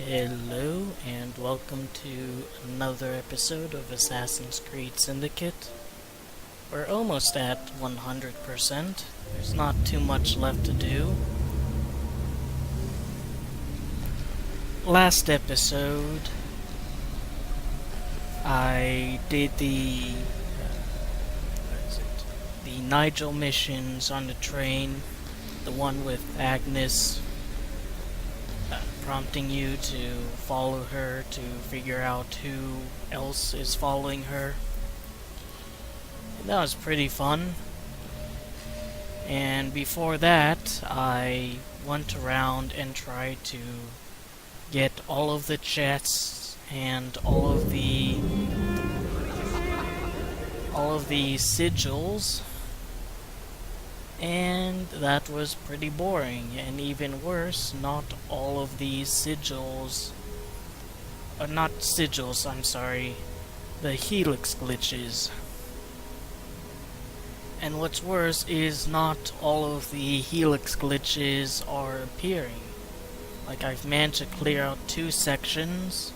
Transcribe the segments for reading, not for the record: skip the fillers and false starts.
Hello and welcome to another episode of Assassin's Creed Syndicate. We're almost at 100%. There's not too much left to do. Last episode, I did the Nigel missions on the train, the one with Agnes, prompting you to follow her to figure out who else is following her. And that was pretty fun. And before that, I went around and tried to get all of the chests and all of the sigils, and that was pretty boring. And even worse, not all of these sigils, not sigils, I'm sorry, the helix glitches. And what's worse is not all of the helix glitches are appearing. Like, I've managed to clear out 2 sections,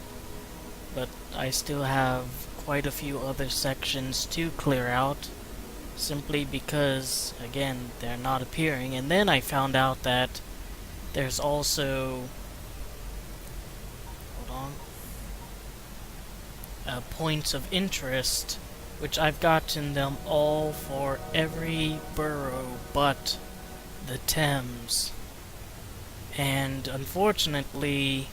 but I still have quite a few other sections to clear out, simply because, again, they're not appearing. And then I found out that there's also, points of interest, which I've gotten them all for every borough but the Thames. And unfortunately,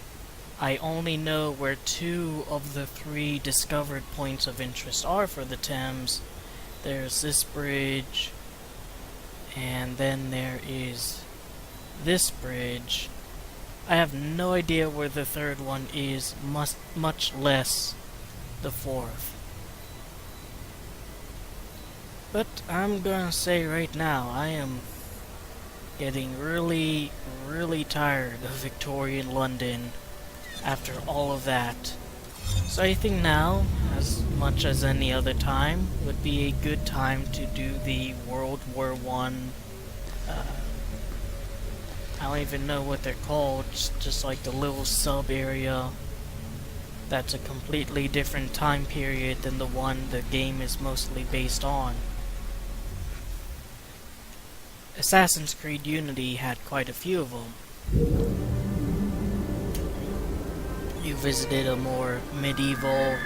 I only know where 2 of the 3 discovered points of interest are for the Thames. There's this bridge, and then there is this bridge. I have no idea where the 3rd one is, much less the 4th. But I'm gonna say right now, I am getting really tired of Victorian London after all of that. So I think now, as much as any other time, would be a good time to do the World War I. I don't even know what they're called, just like the little sub-area that's a completely different time period than the one the game is mostly based on. Assassin's Creed Unity had quite a few of them. You visited a more medieval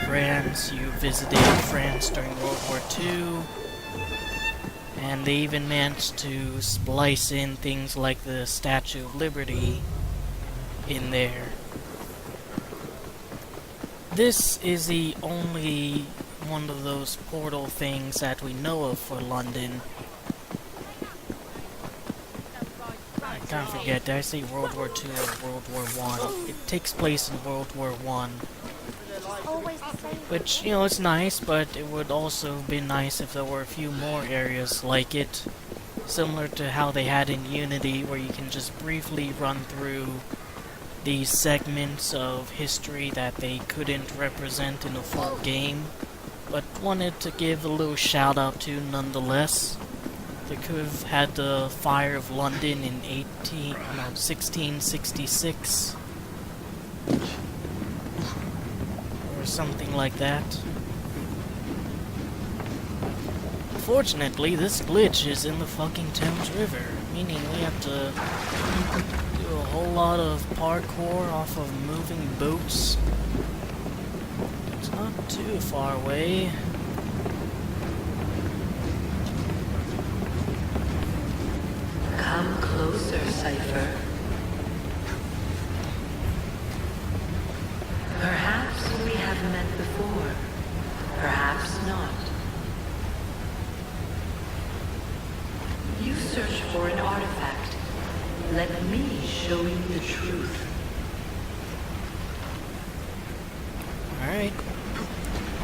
France, you visited France during World War II, and they even managed to splice in things like the Statue of Liberty in there. This is the only one of those portal things that we know of for London. I can't forget, did I say World War II or World War I? It takes place in World War I. Which, you know, it's nice, but it would also be nice if there were a few more areas like it. Similar to how they had in Unity, where you can just briefly run through these segments of history that they couldn't represent in a full game, but wanted to give a little shout out to nonetheless. They could have had the Fire of London in 1666 or something like that. Unfortunately, this glitch is in the fucking Thames River, meaning we have to do a whole lot of parkour off of moving boats. It's not too far away. Come closer, Cypher. Perhaps we have met before, perhaps not. You search for an artifact. Let me show you the truth. Alright.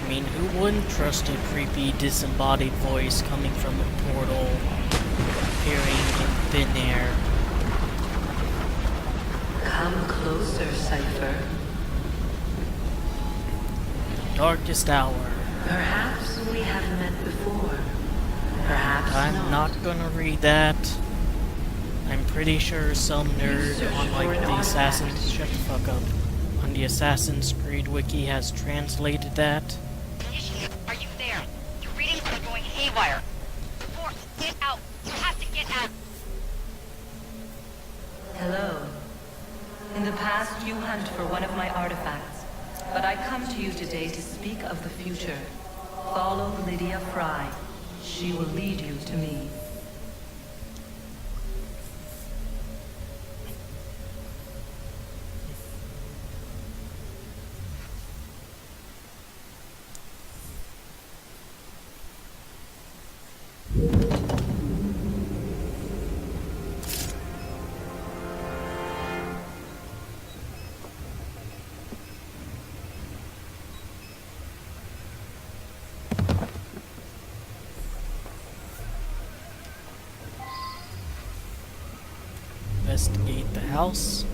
I mean, who wouldn't trust a creepy, disembodied voice coming from a portal, appearing in thin air? Come closer, Cypher. Darkest hour. Perhaps we have met before, perhaps I'm not gonna read that. I'm pretty sure some nerd on like the Assassin's shut the fuck up. On the Assassin's Creed wiki has translated that. Initiate, are you there? Your readings are going haywire. Force, get out. You have to get out. Hello. In the past, you hunt for one of my artifacts, but I come to you today to speak of the future. Follow Lydia Frye. She will lead you to me. Investigate the house.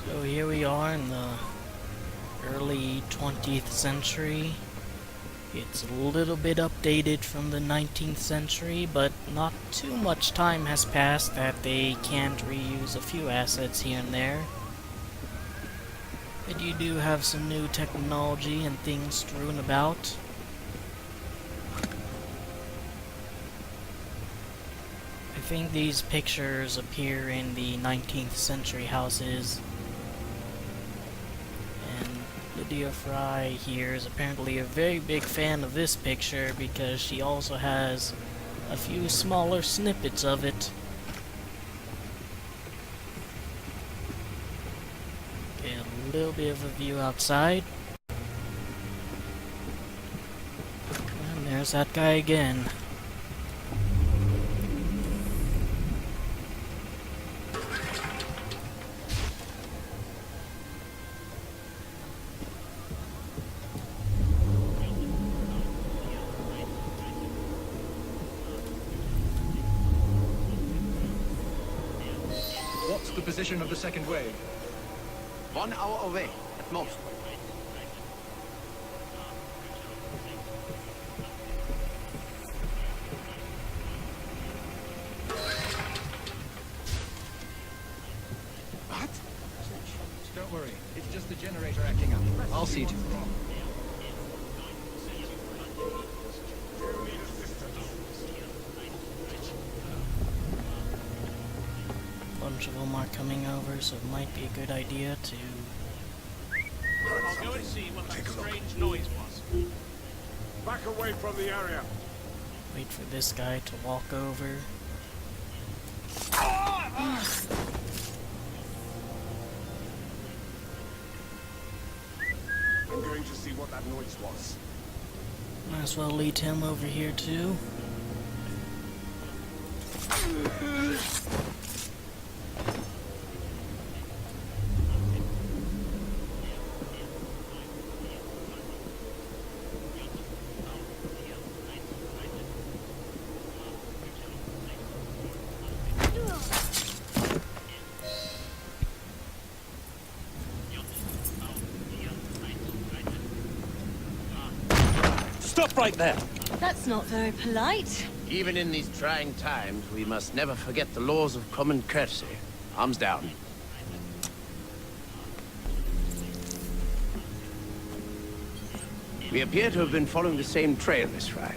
So here we are in the early 20th century. It's a little bit updated from the 19th century, but not too much time has passed that they can't reuse a few assets here and there. But you do have some new technology and things strewn about. I think these pictures appear in the 19th century houses. And Lydia Frye here is apparently a very big fan of this picture because she also has a few smaller snippets of it. Okay, a little bit of a view outside. And there's that guy again. What's the position of the second wave? 1 hour away, at most. What? Don't worry, it's just the generator acting up. I'll see to it. Bunch of them are coming over, so it might be a good idea to I'll go and see what that strange noise was. Back away from the area. wait for this guy to walk over. I'm going to see what that noise was. Might as well lead him over here too. Stop right there! That's not very polite. Even in these trying times, we must never forget the laws of common courtesy. Arms down. We appear to have been following the same trail, Miss Frye.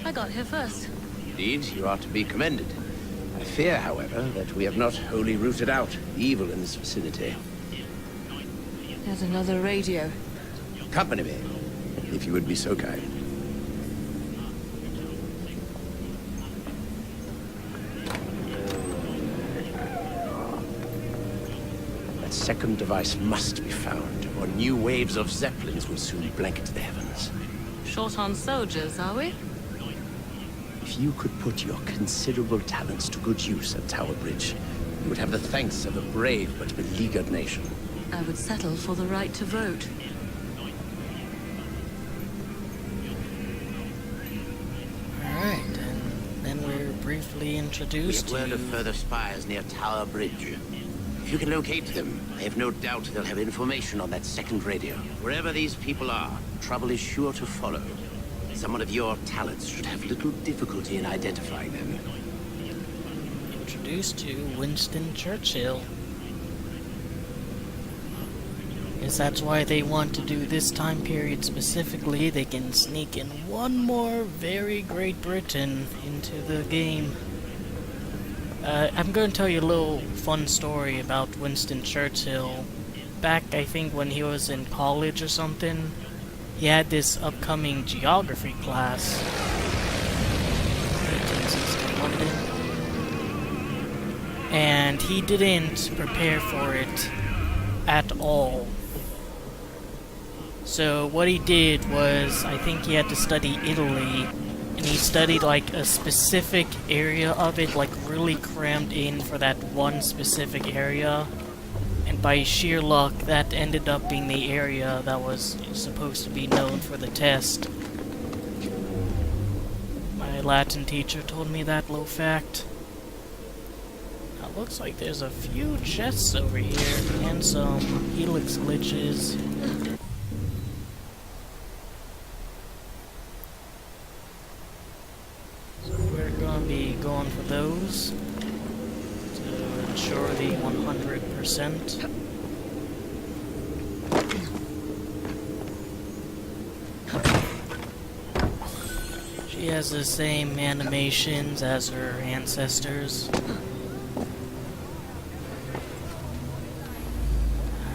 I got here first. Indeed, you are to be commended. I fear, however, that we have not wholly rooted out evil in this vicinity. There's another radio. Accompany me, if you would be so kind. That second device must be found, or new waves of Zeppelins will soon blanket the heavens. Short on soldiers, are we? If you could put your considerable talents to good use at Tower Bridge, you would have the thanks of a brave but beleaguered nation. I would settle for the right to vote. Alright, and then we're briefly We introduced have word to... of further spies near Tower Bridge. If you can locate them, I have no doubt they'll have information on that second radio. Wherever these people are, trouble is sure to follow. Someone of your talents should have little difficulty in identifying them. Introduced to Winston Churchill. Guess that's why they want to do this time period specifically. They can sneak in one more very Great Britain into the game. I'm going to tell you a little fun story about Winston Churchill. Back, I think, when he was in college or something, he had this upcoming geography class. 1860 London. And he didn't prepare for it at all. So what he did was, I think he had to study Italy, and he studied like a specific area of it, like really crammed in for that one specific area. And by sheer luck, that ended up being the area that was supposed to be known for the test. My Latin teacher told me that little fact. Now, it looks like there's a few chests over here, and some helix glitches. Be going for those to ensure the 100%. She has the same animations as her ancestors.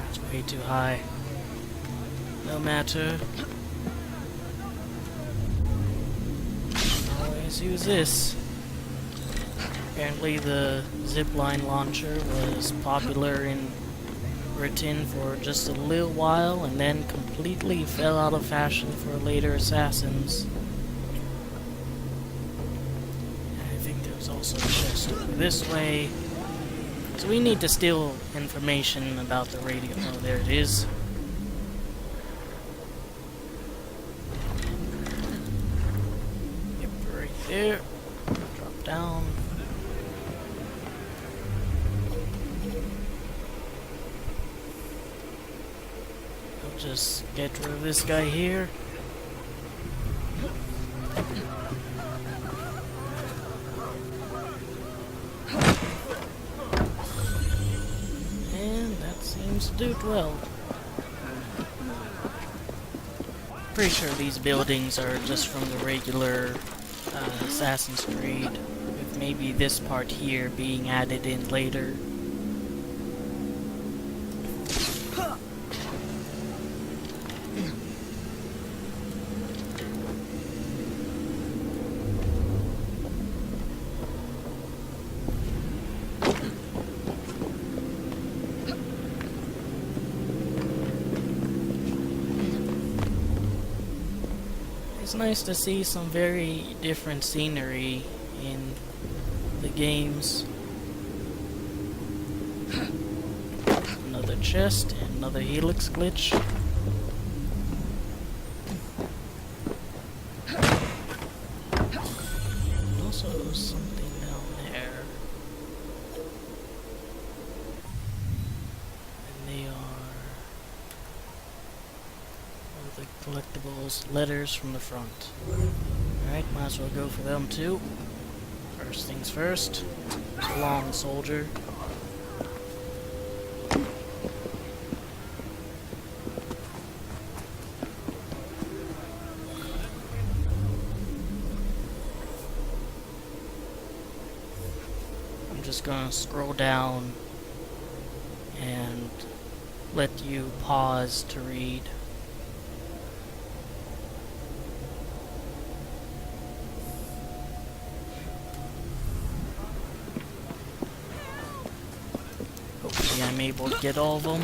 It's way too high. No matter. Always use this. Apparently the zipline launcher was popular in Britain for just a little while and then completely fell out of fashion for later assassins. I think there's also a chest over this way. So we need to steal information about the radio. Oh, there it is. Yep, right there. Drop down. Just get rid of this guy here. And that seems to do it well. Pretty sure these buildings are just from the regular Assassin's Creed, with maybe this part here being added in later. It's nice to see some very different scenery in the games. Another chest and another helix glitch. And also something down there. And they are the collectibles, letters from the front. Alright, might as well go for them too. First things first. So long, soldier. I'm just gonna scroll down and let you pause to read. I'm able to get all of them.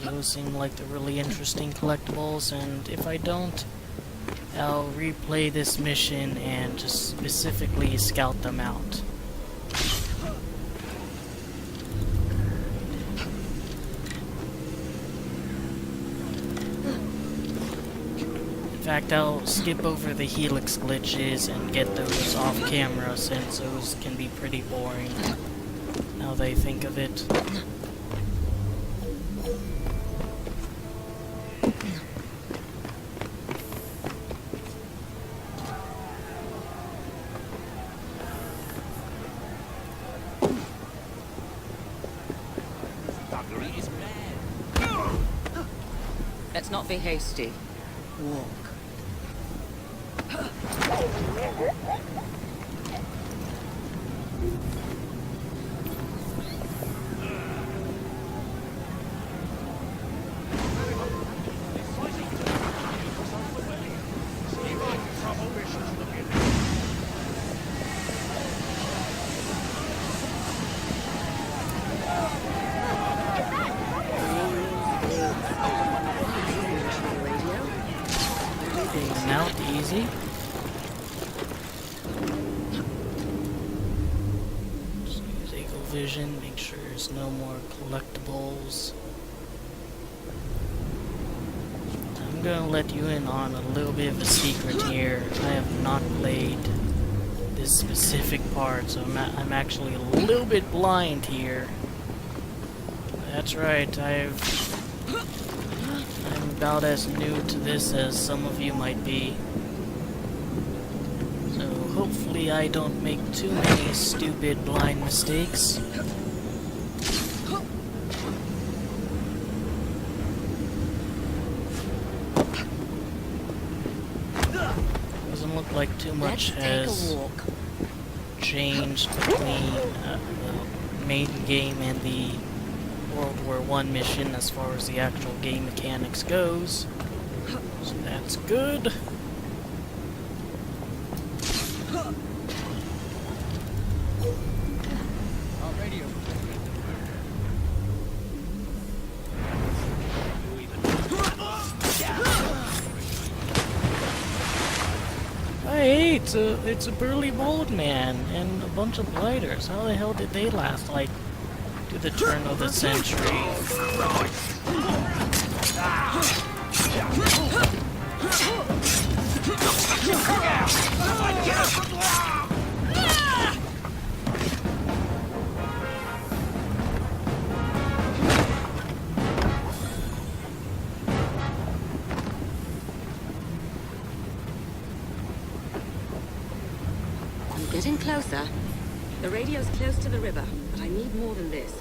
Those seem like the really interesting collectibles, and if I don't, I'll replay this mission and just specifically scout them out. In fact, I'll skip over the helix glitches and get those off camera, since those can be pretty boring. Now they think of it. Let's not be hasty. Walk. Out easy. Just use Eagle Vision, make sure there's no more collectibles. I'm gonna let you in on a little bit of a secret here. I have not played this specific part, so I'm actually a little bit blind here. That's right, I'm about as new to this as some of you might be. So hopefully I don't make too many stupid blind mistakes. Doesn't look like too much has changed between the main game and the World War I mission as far as the actual game mechanics goes. So that's good. Hey, it's a burly bald man and a bunch of blighters. How the hell did they last, like, to the turn of the century? I'm getting closer. The radio's close to the river, but I need more than this.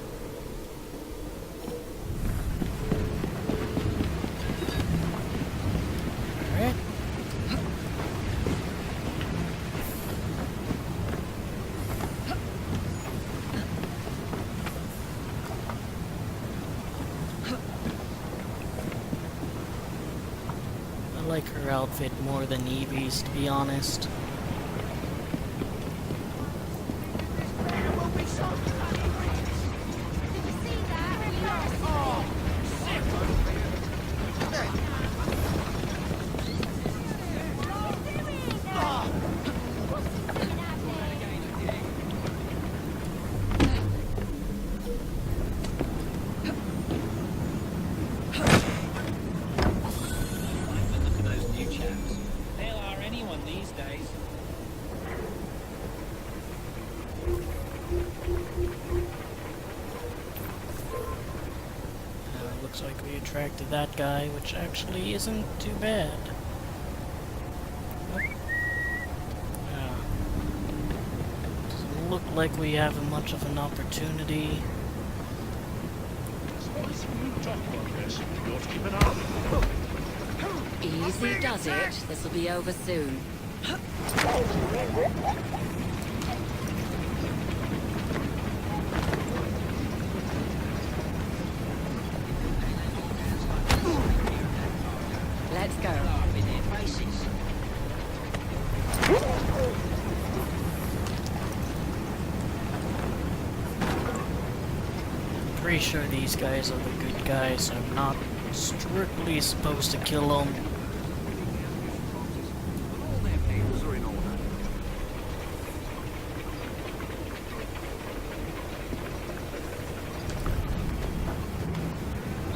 Alright. I like her outfit more than Evie's, to be honest. Looks like we attracted that guy, which actually isn't too bad. Nope. Yeah. Doesn't look like we have much of an opportunity. Easy does it. This'll be over soon. Let's go. Pretty sure these guys are the good guys, so I'm not strictly supposed to kill them.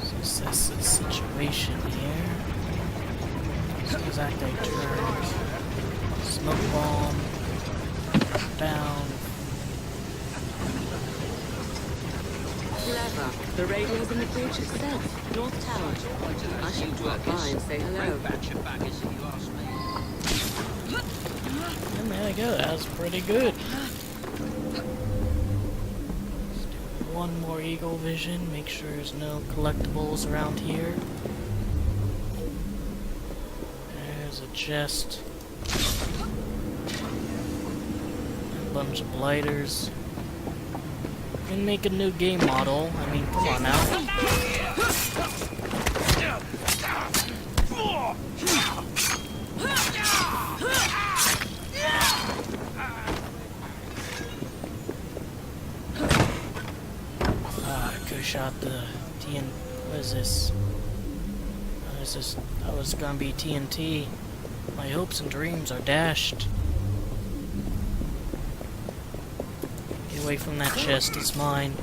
So assess the situation here. Exactly turned. Smoke bomb. Down. Clever. The radio's in the bridge itself. North Tower. I should drop by and say hello. And there you go, that was pretty good. Let's do one more Eagle Vision, make sure there's no collectibles around here. chest. A bunch of blighters. And make a new game model. I mean, come on now. I could shot the TNT. What is this? What is this? That was gonna be TNT. My hopes and dreams are dashed. Get away from that chest, it's mine.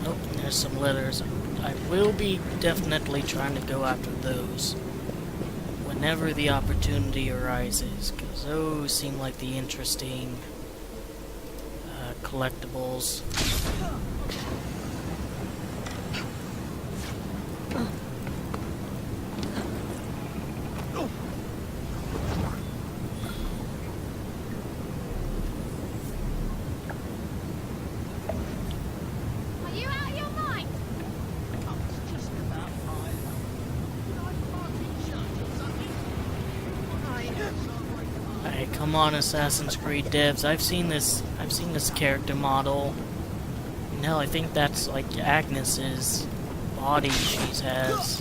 Oh, there's some letters. I will be definitely trying to go after those whenever the opportunity arises, because those seem like the interesting collectibles. Are you out of your mind? Alright, come on, Assassin's Creed devs. I've seen this character model. No, I think that's like Agnes's body she has.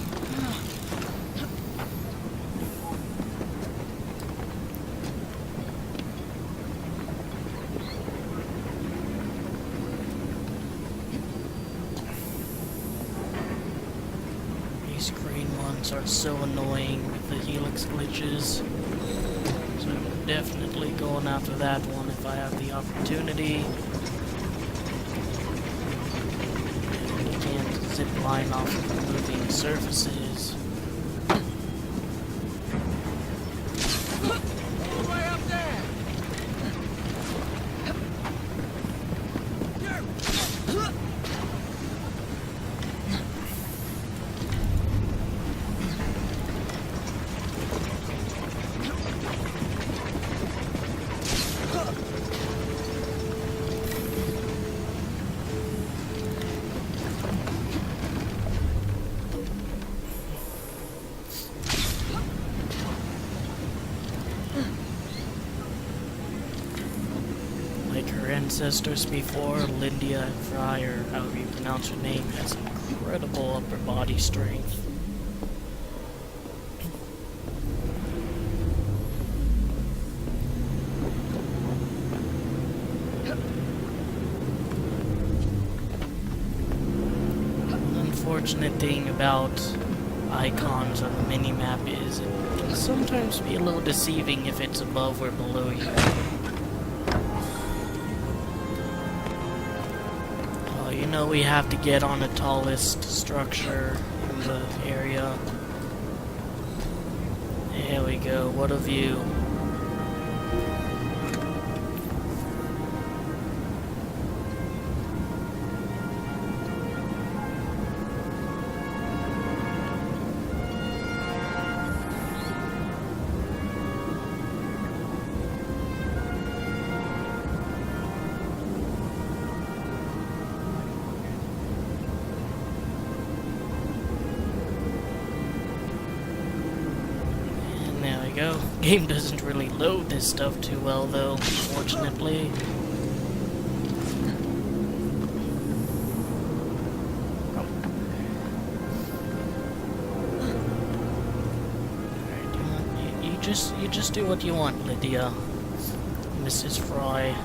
These green ones are so annoying with the helix glitches. So I'm definitely going after that one if I have the opportunity. And you can't zip line off of moving surfaces. Like her ancestors before, Lydia Frye, or however you pronounce her name, has incredible upper body strength. Unfortunate thing about icons on the minimap is it can sometimes be a little deceiving if it's above or below you. You know we have to get on the tallest structure in the area. There we go, what a view. Go. Game doesn't really load this stuff too well though, unfortunately. Alright, you just do what you want, Lydia. Mrs. Frye.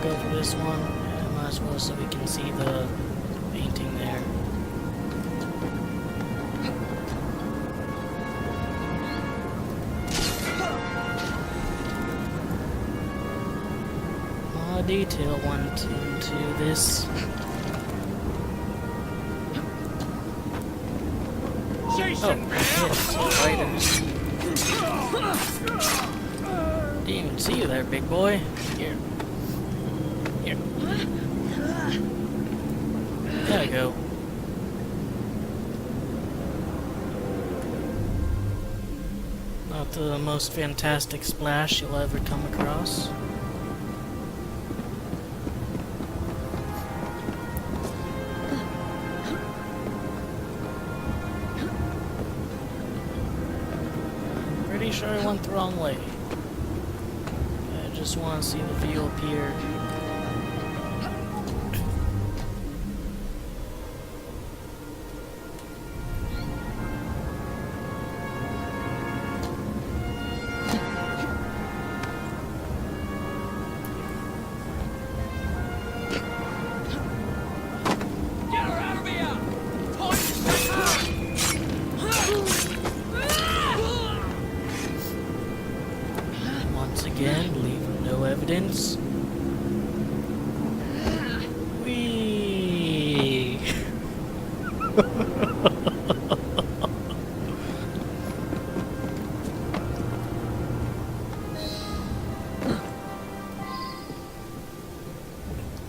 Go for this one, and might as well so we can see the painting there. A lot of detail went into this. Oh, yes, fighters. Didn't even see you there, big boy. Here. Here. There you go. Not the most fantastic splash you'll ever come across. Pretty sure I went the wrong way. I just want to see the view up here. Once again, leaving no evidence. Whee!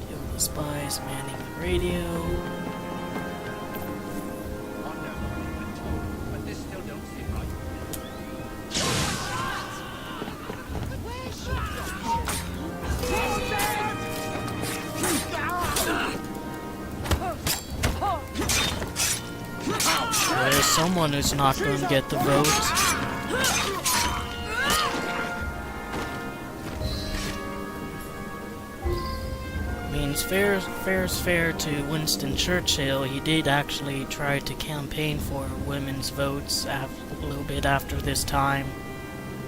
Kill the spies manning the radio. But this still don't seem right. There's someone who's not going to get the vote. Means fair's fair to Winston Churchill. He did actually try to campaign for women's votes a little bit after this time,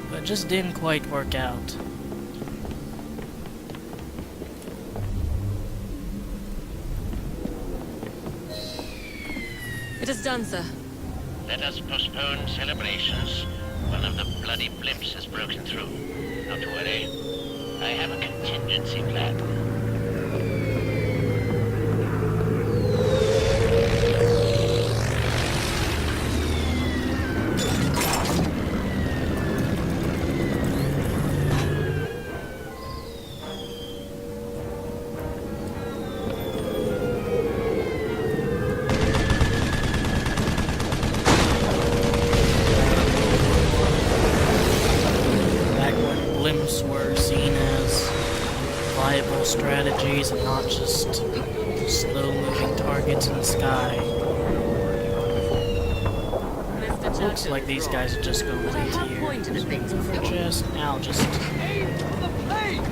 but it just didn't quite work out. It is done, sir. Let us postpone celebrations. One of the bloody blimps has broken through. Not to worry. I have a contingency plan. Blimps were seen as viable strategies and not just slow-moving targets in the sky. Mr. Looks like these guys are just going But I to have here. pointed at things For before. just now, just Aim for the plane!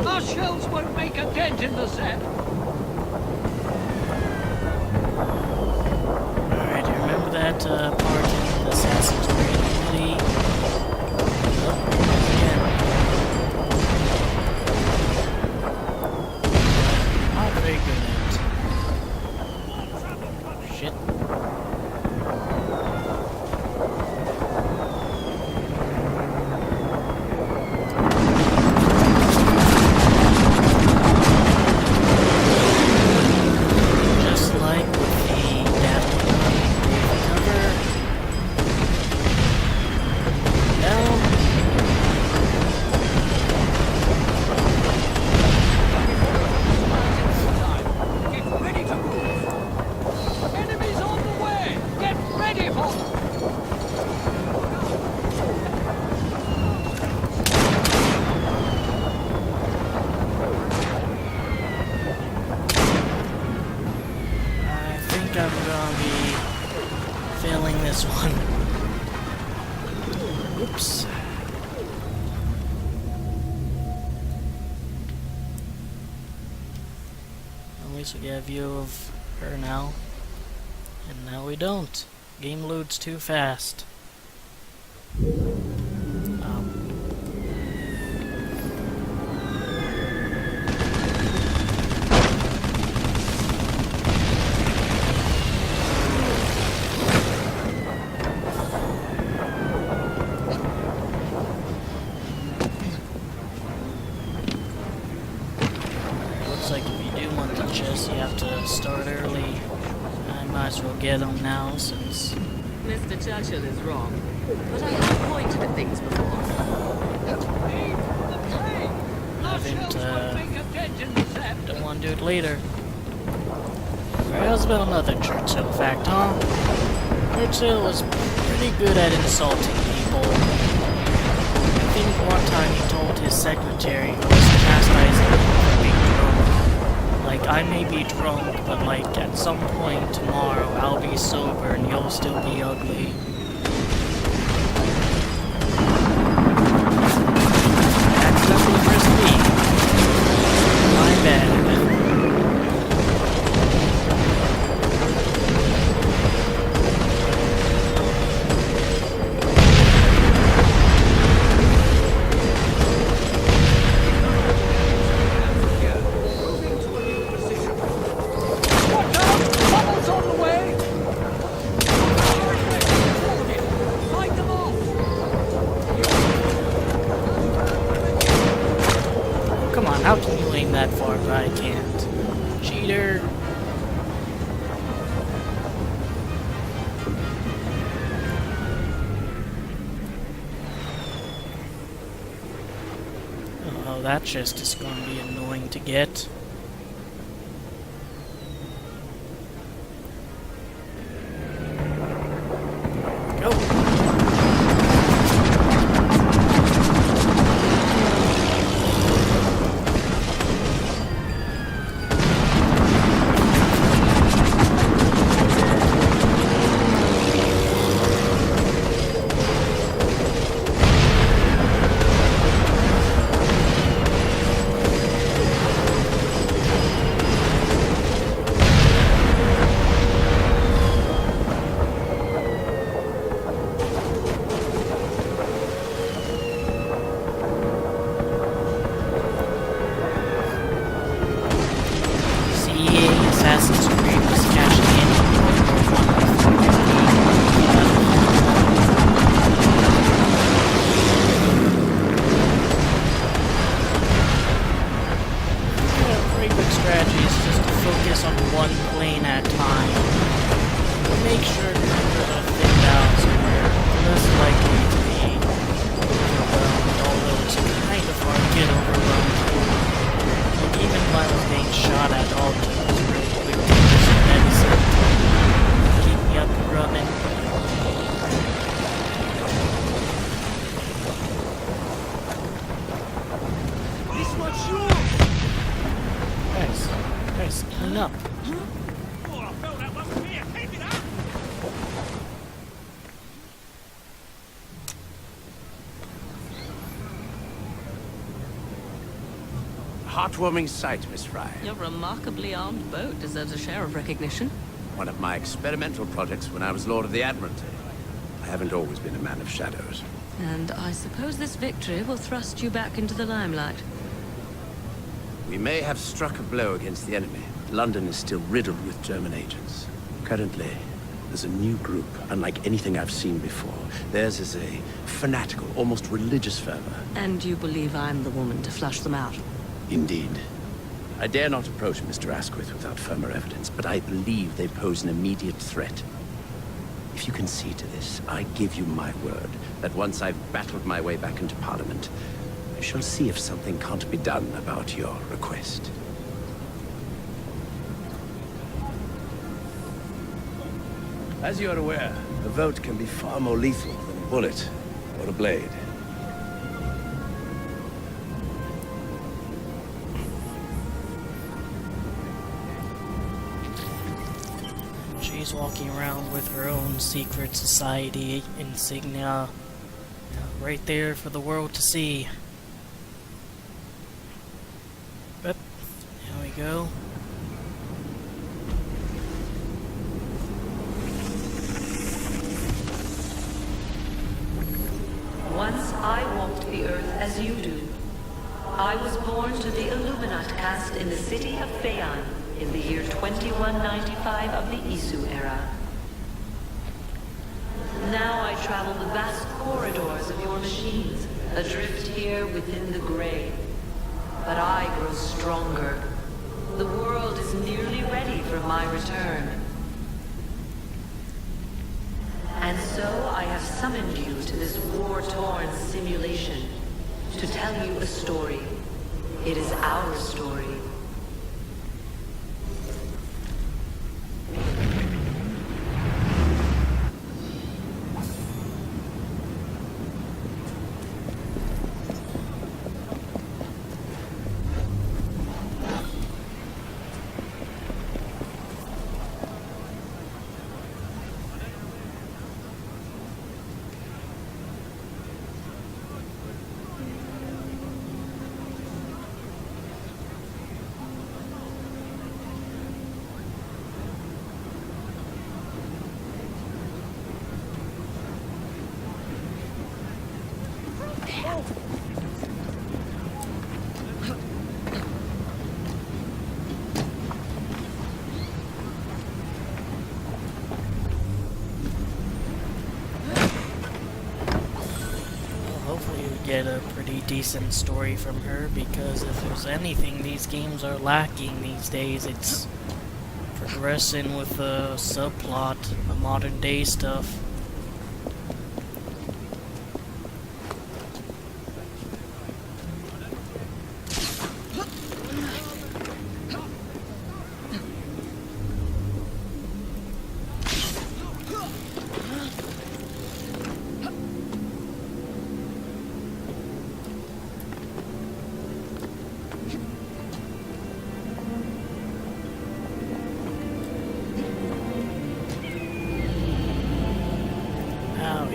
Our shells won't make a dent in the Zep. alright. Remember that part in Assassin's Creed Unity? Oh, again. Not very good at it. Shit. Just like with the Daphne cover. Down. Get ready to move! Enemies on the way! Get ready for them! I think I'm gonna be failing this one. Oops. At least we get a view of her now. And now we don't. Game loads too fast. Looks like if you do want the chest, you have to start early. I might as well get them now since Mr. Churchill is wrong. But I have pointed at things before. Aim for the haven't, Paying attention, Zep. don't want to do it later. Alright, how's about another Churchill fact, huh? Churchill was pretty good at insulting people. I think one time he told his secretary he was chastising him for being drunk. Like, I may be drunk, but like, at some point tomorrow, I'll be sober and you'll still be ugly. Accidentally pressed B. My bad. Watch out! Bubbles on the way! Fight them off! Come on, how can you aim that far but I can't? Cheater! Oh, that chest is going to be annoying to get. Go! Assassin's Creed was cashing in on World War I. Pretty good strategy is just to focus on one plane at a time. Make sure you're thinned out so you're less likely to be overwhelmed, although it's kind of hard to get overwhelmed. Like, even if I was being shot at all, really quick medicine to keep me up and running. This one's yours! Guys, clean up. Oh, I felt that one from here. Keep it up! Heartwarming sight, Miss Frye. Your remarkably armed boat deserves a share of recognition. One of my experimental projects when I was Lord of the Admiralty. I haven't always been a man of shadows. And I suppose this victory will thrust you back into the limelight. We may have struck a blow against the enemy. London is still riddled with German agents. Currently, there's a new group, unlike anything I've seen before. Theirs is a fanatical, almost religious fervor. And you believe I'm the woman to flush them out? Indeed. I dare not approach Mr. Asquith without firmer evidence, but I believe they pose an immediate threat. If you concede to this, I give you my word that once I've battled my way back into Parliament, I shall see if something can't be done about your request. As you are aware, a vote can be far more lethal than a bullet or a blade. She's walking around with her own secret society insignia, right there for the world to see. But here we go. Once I walked the earth as you do. I was born to the Illuminat caste in the city of Phaon in the year 2195 of the Isu era. Now I travel the vast corridors of your machines, adrift here within the gray. But I grow stronger. The world is nearly ready for my return. And so I have summoned you to this war-torn simulation to tell you a story. It is our story. Hopefully we get a pretty decent story from her, because if there's anything these games are lacking these days, it's progressing with the subplot, the modern day stuff.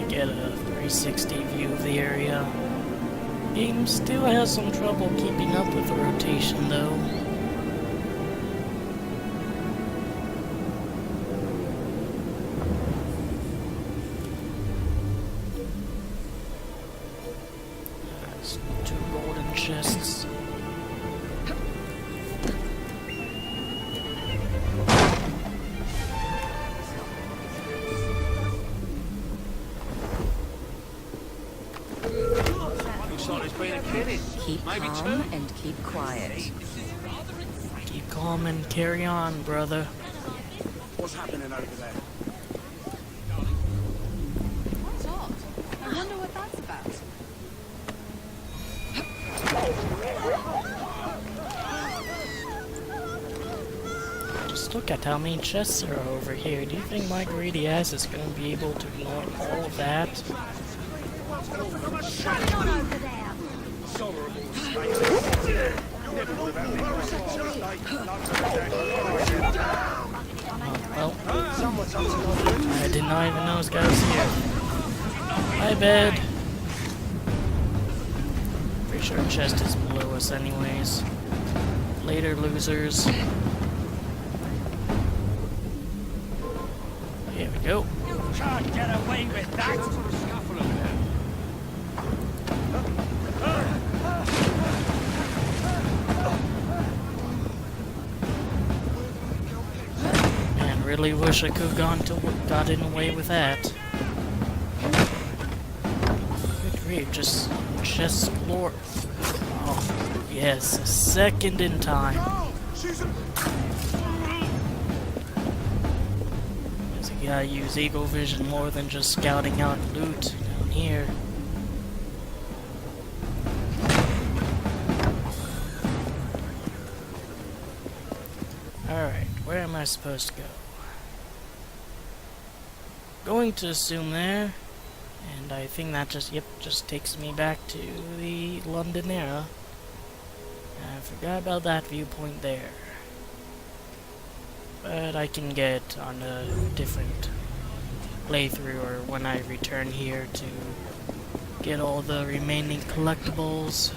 Get a 360 view of the area. Game still has some trouble keeping up with the rotation though. There's 2 golden chests. Keep calm and keep quiet. Keep calm and carry on, brother. What's happening over there? What's odd? I wonder what that's about. Just look at how many chests are over here. Do you think my greedy ass is going to be able to ignore all of that? What's going on over there? Well, I did not even know this guy was here. Hi, bed. Pretty sure chest is below us anyways. Later, losers. Here we go. You can't get away with that! Scuffle over there. Man, really wish I could have gotten away with that. Good grief, just chest galore. Oh, yes, a second in time. Guess you gotta use eagle vision more than just scouting out loot down here. Alright, where am I supposed to go? Going to assume there, and I think that just takes me back to the London era. I forgot about that viewpoint there. But I can get on a different playthrough, or when I return here to get all the remaining collectibles.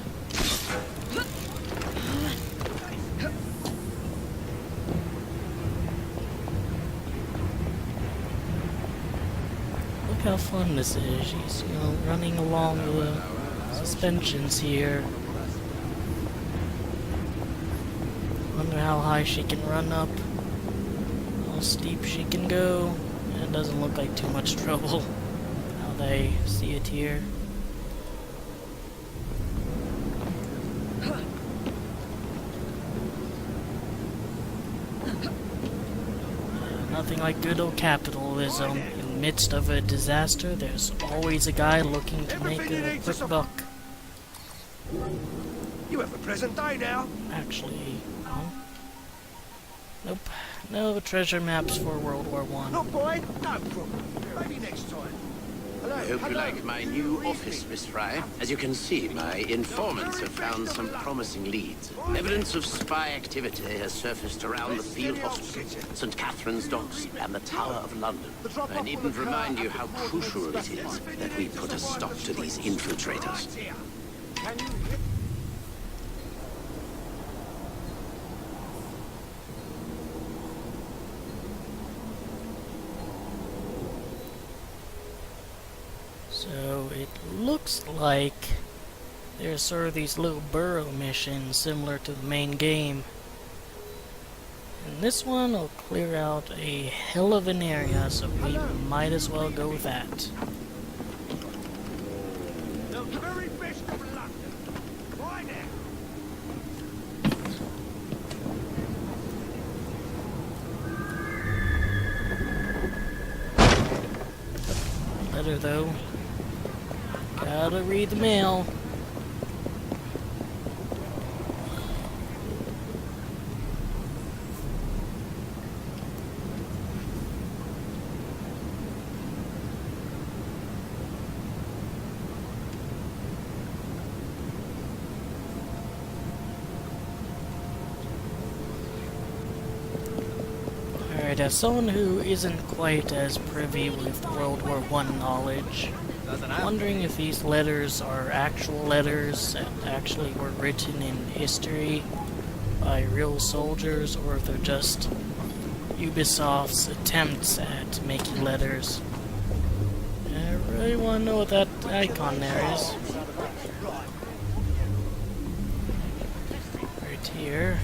Look how fun this is. She's, running along the suspensions here. Wonder how high she can run up, how steep she can go. It doesn't look like too much trouble, how they see it here. Nothing like good old capitalism. In the midst of a disaster, there's always a guy looking to make a quick buck. You have a present day now. Actually, no. Nope. No treasure maps for World War One. Look, boy, no problem. Maybe next time. Hello, I hope you hello. like my new office, Miss Frye. As you can see, my informants have found some promising leads. Evidence of spy activity has surfaced around the Field Hospital, St. Catherine's Docks, and the Tower of London. I needn't remind you how crucial it is that we put a stop to these infiltrators. Can you... So it looks like there's sort of these little burrow missions similar to the main game. And this one will clear out a hell of an area, so we might as well go with that. The very best of London. Why now? Letter though. Gotta read the mail. Alright, as someone who isn't quite as privy with World War One knowledge, I'm wondering if these letters are actual letters that actually were written in history by real soldiers, or if they're just Ubisoft's attempts at making letters. I really want to know what that icon there is. Right here.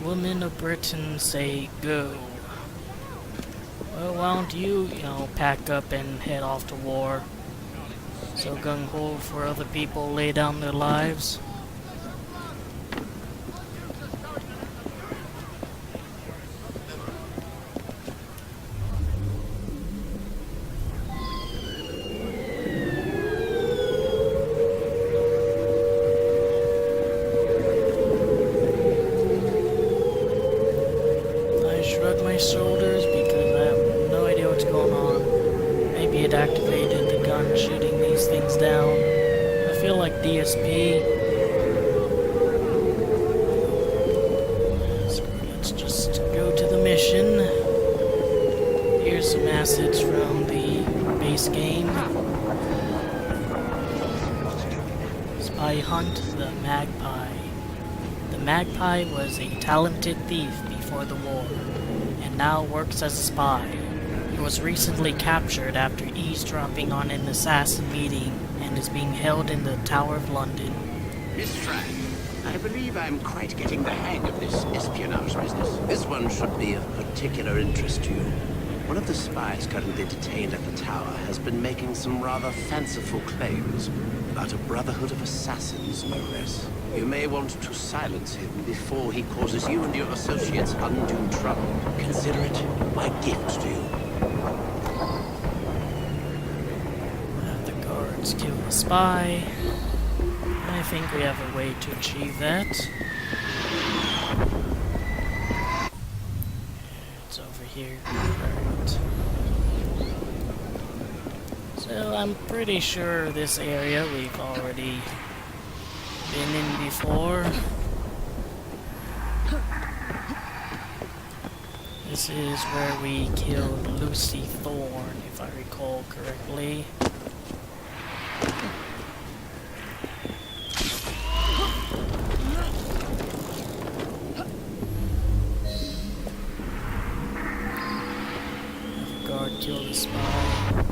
Women of Britain say go. Well, why don't you pack up and head off to war? So gung-ho for other people lay down their lives. Shoulders because I have no idea what's going on. Maybe it activated the gun shooting these things down. I feel like DSP. So let's just go to the mission. Here's some assets from the base game. Spy Hunt the Magpie. The Magpie was a talented thief before the war, and now works as a spy. He was recently captured after eavesdropping on an assassin meeting and is being held in the Tower of London. Miss Frye, I believe I'm quite getting the hang of this espionage business. This one should be of particular interest to you. One of the spies currently detained at the tower has been making some rather fanciful claims about a brotherhood of assassins, no less. You may want to silence him before he causes you and your associates undue trouble. Consider it my gift to you. Have the guards kill the spy. I think we have a way to achieve that. It's over here. Alright. So I'm pretty sure this area we've already been in before. This is where we killed Lucy Thorne, if I recall correctly. The guard killed a spy.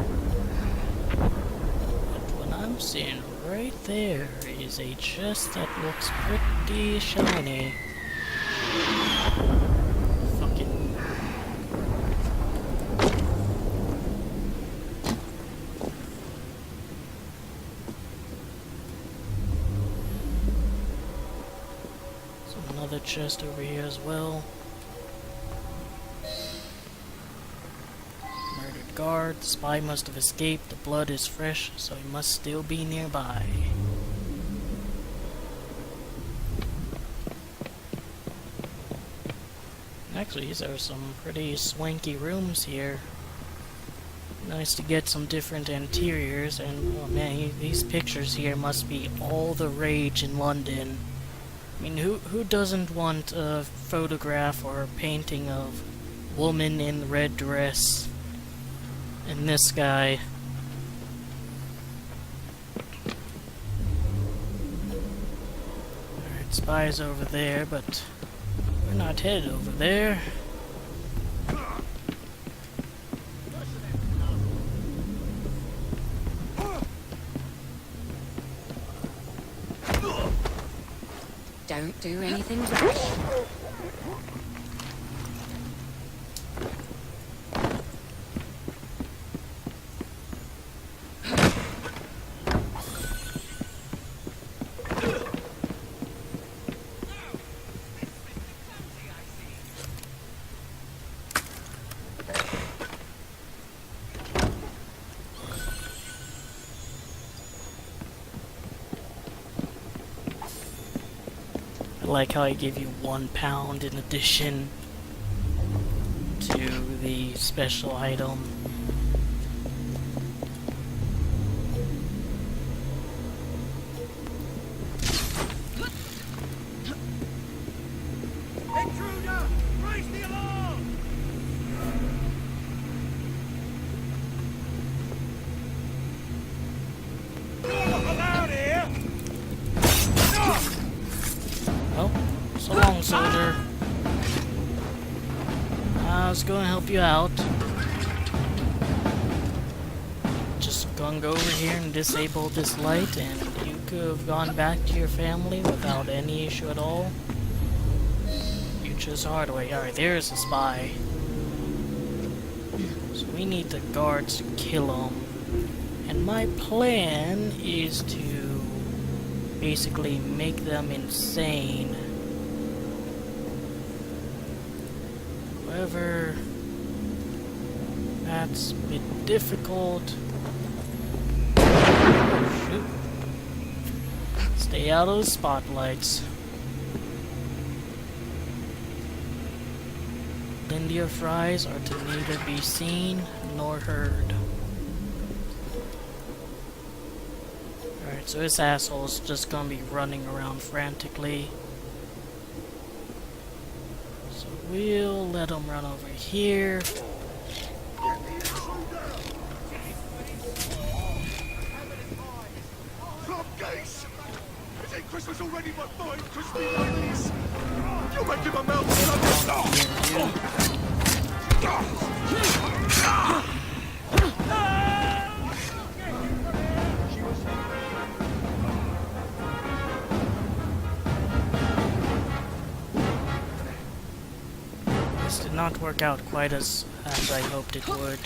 But what I'm seeing right there is a chest that looks pretty shiny. Fucking... So another chest over here as well. guard. The spy must have escaped. The blood is fresh, so he must still be nearby. Actually, these are some pretty swanky rooms here. Nice to get some different interiors, and oh man, these pictures here must be all the rage in London. I mean, who doesn't want a photograph or a painting of woman in red dress and this guy? Alright, spies over there, but we're not headed over there. Don't do anything rash. I like how I give you £1 in addition to the special item. Intruder! Raise the alarm! You're not allowed here! Oh, so long, soldier. I was going to help you out. Just gonna go over here and disable this light, and you could have gone back to your family without any issue at all. You chose the hard way. Alright, there's a spy. So we need the guards to kill him. And my plan is to basically make them insane. However, that's a bit difficult. Shoot. Stay out of the spotlights. Lydia Frye's are to neither be seen nor heard. Alright, so this asshole's just gonna be running around frantically. So we'll let him run over here. Flopcase! Is it Christmas already, my fine crispy ladies? You're making my mouth This did not work out quite as I hoped it would.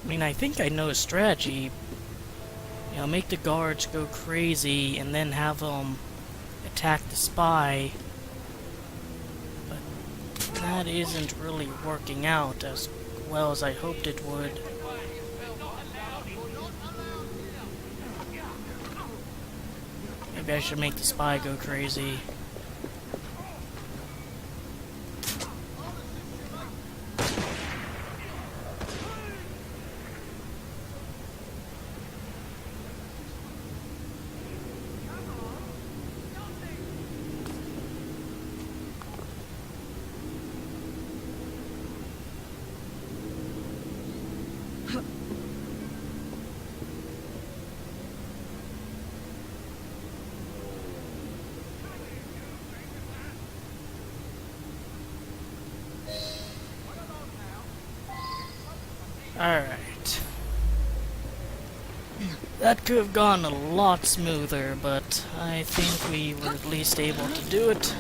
I mean, I think I know a strategy. You know, make the guards go crazy and then have them attack the spy. But that isn't really working out as well as I hoped it would. Maybe I should make the spy go crazy. Alright. That could have gone a lot smoother, but I think we were at least able to do it.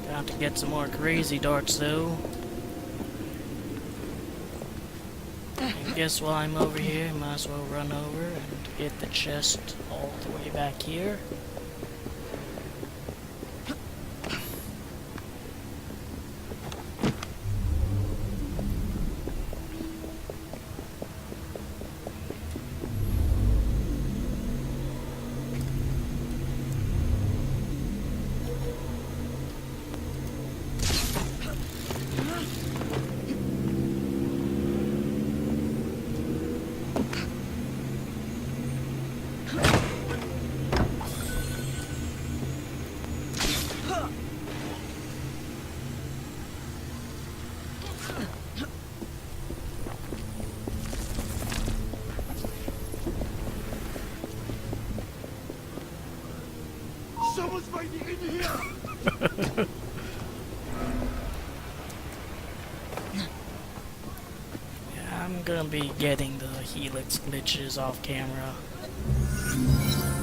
Got to get some more crazy darts though. I guess while I'm over here, I might as well run over and get the chest all the way back here. Someone's made it in here! Yeah, I'm gonna be getting the helix glitches off camera.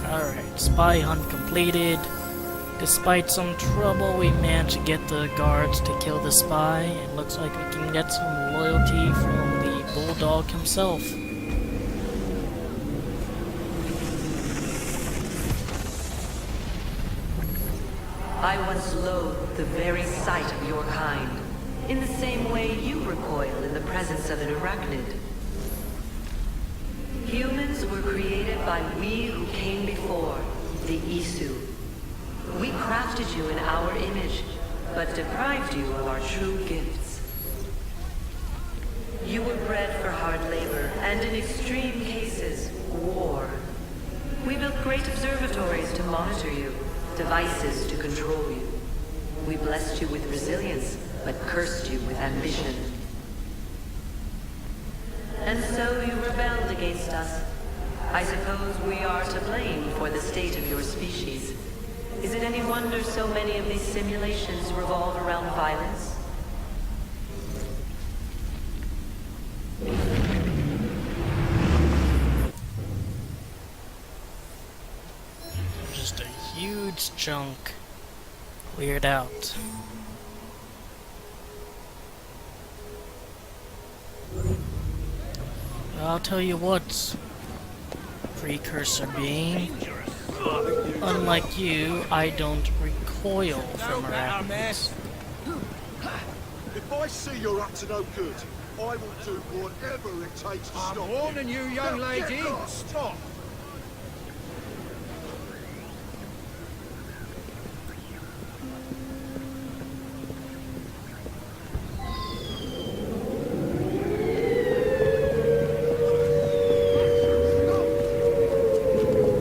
Alright, spy hunt completed. Despite some trouble, we managed to get the guards to kill the spy. It looks like we can get some loyalty from the bulldog himself. I once loathed the very sight of your kind, in the same way you recoil in the presence of an arachnid. Humans were created by we who came before, the Isu. We crafted you in our image, but deprived you of our true gifts. You were bred for hard labor, and in extreme cases, war. We built great observatories to monitor you, devices to control you. We blessed you with resilience, but cursed you with ambition. And so you rebelled against us. I suppose we are to blame for the state of your species. Is it any wonder so many of these simulations revolve around violence? Just a huge chunk cleared out. I'll tell you what, precursor being, unlike you, I don't recoil from arachnids. If I see you're up to no good, I will do whatever it takes to stop you. I'm warning you, young Now, lady. get lost. Stop!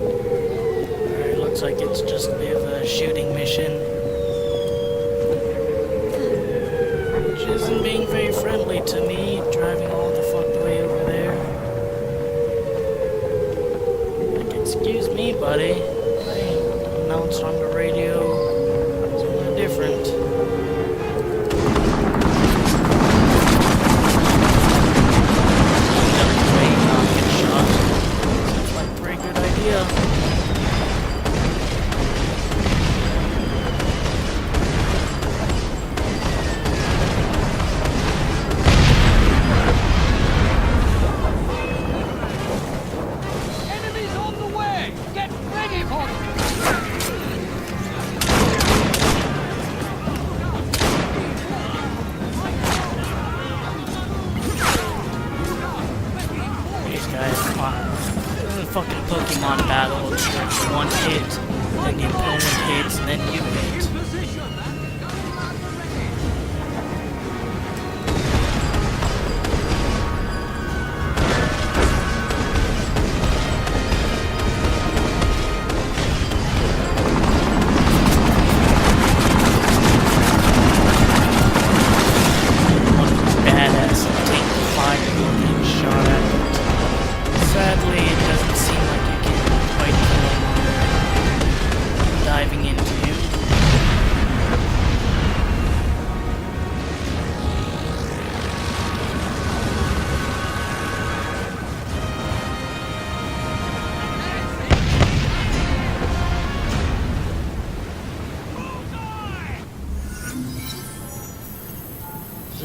Alright, looks like it's just a bit of a shooting mission. Which isn't being very friendly to me, driving all the fucked way over there. Like, excuse me, buddy. I announced on the radio something different. Way not get shot. Seems like a pretty good idea. Enemies on the way! Get ready for them!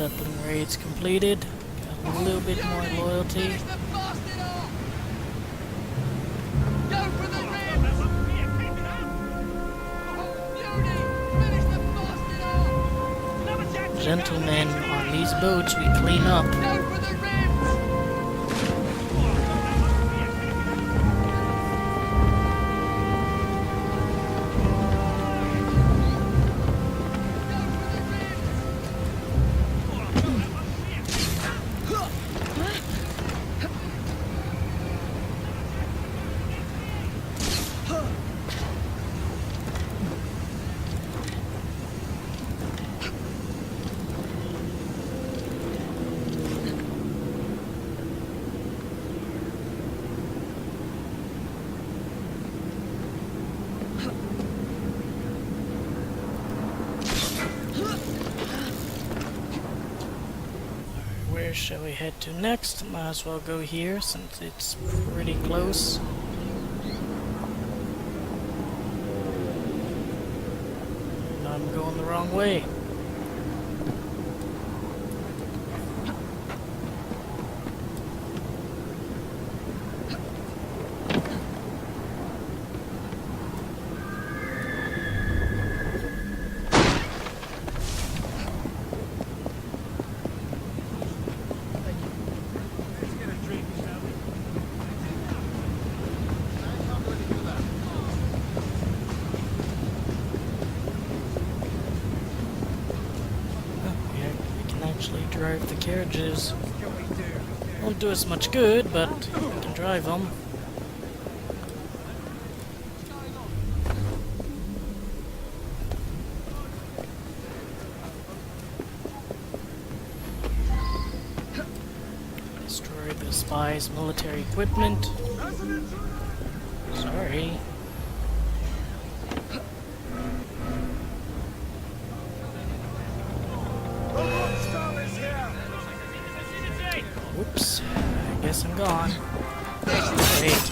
Zeppelin Raids completed. Got a little bit more loyalty. Finish the bastard off! Go for the ribs! Beauty! Finish the bastard off! Gentlemen, on these boats we clean up. Go for the ribs! Where shall we head to next? Might as well go here since it's pretty close. And I'm going the wrong way. Drive the carriages. Won't do us much good, but we can drive them. Destroy the spies' military equipment. Sorry. Oops, I guess I'm gone. Wait.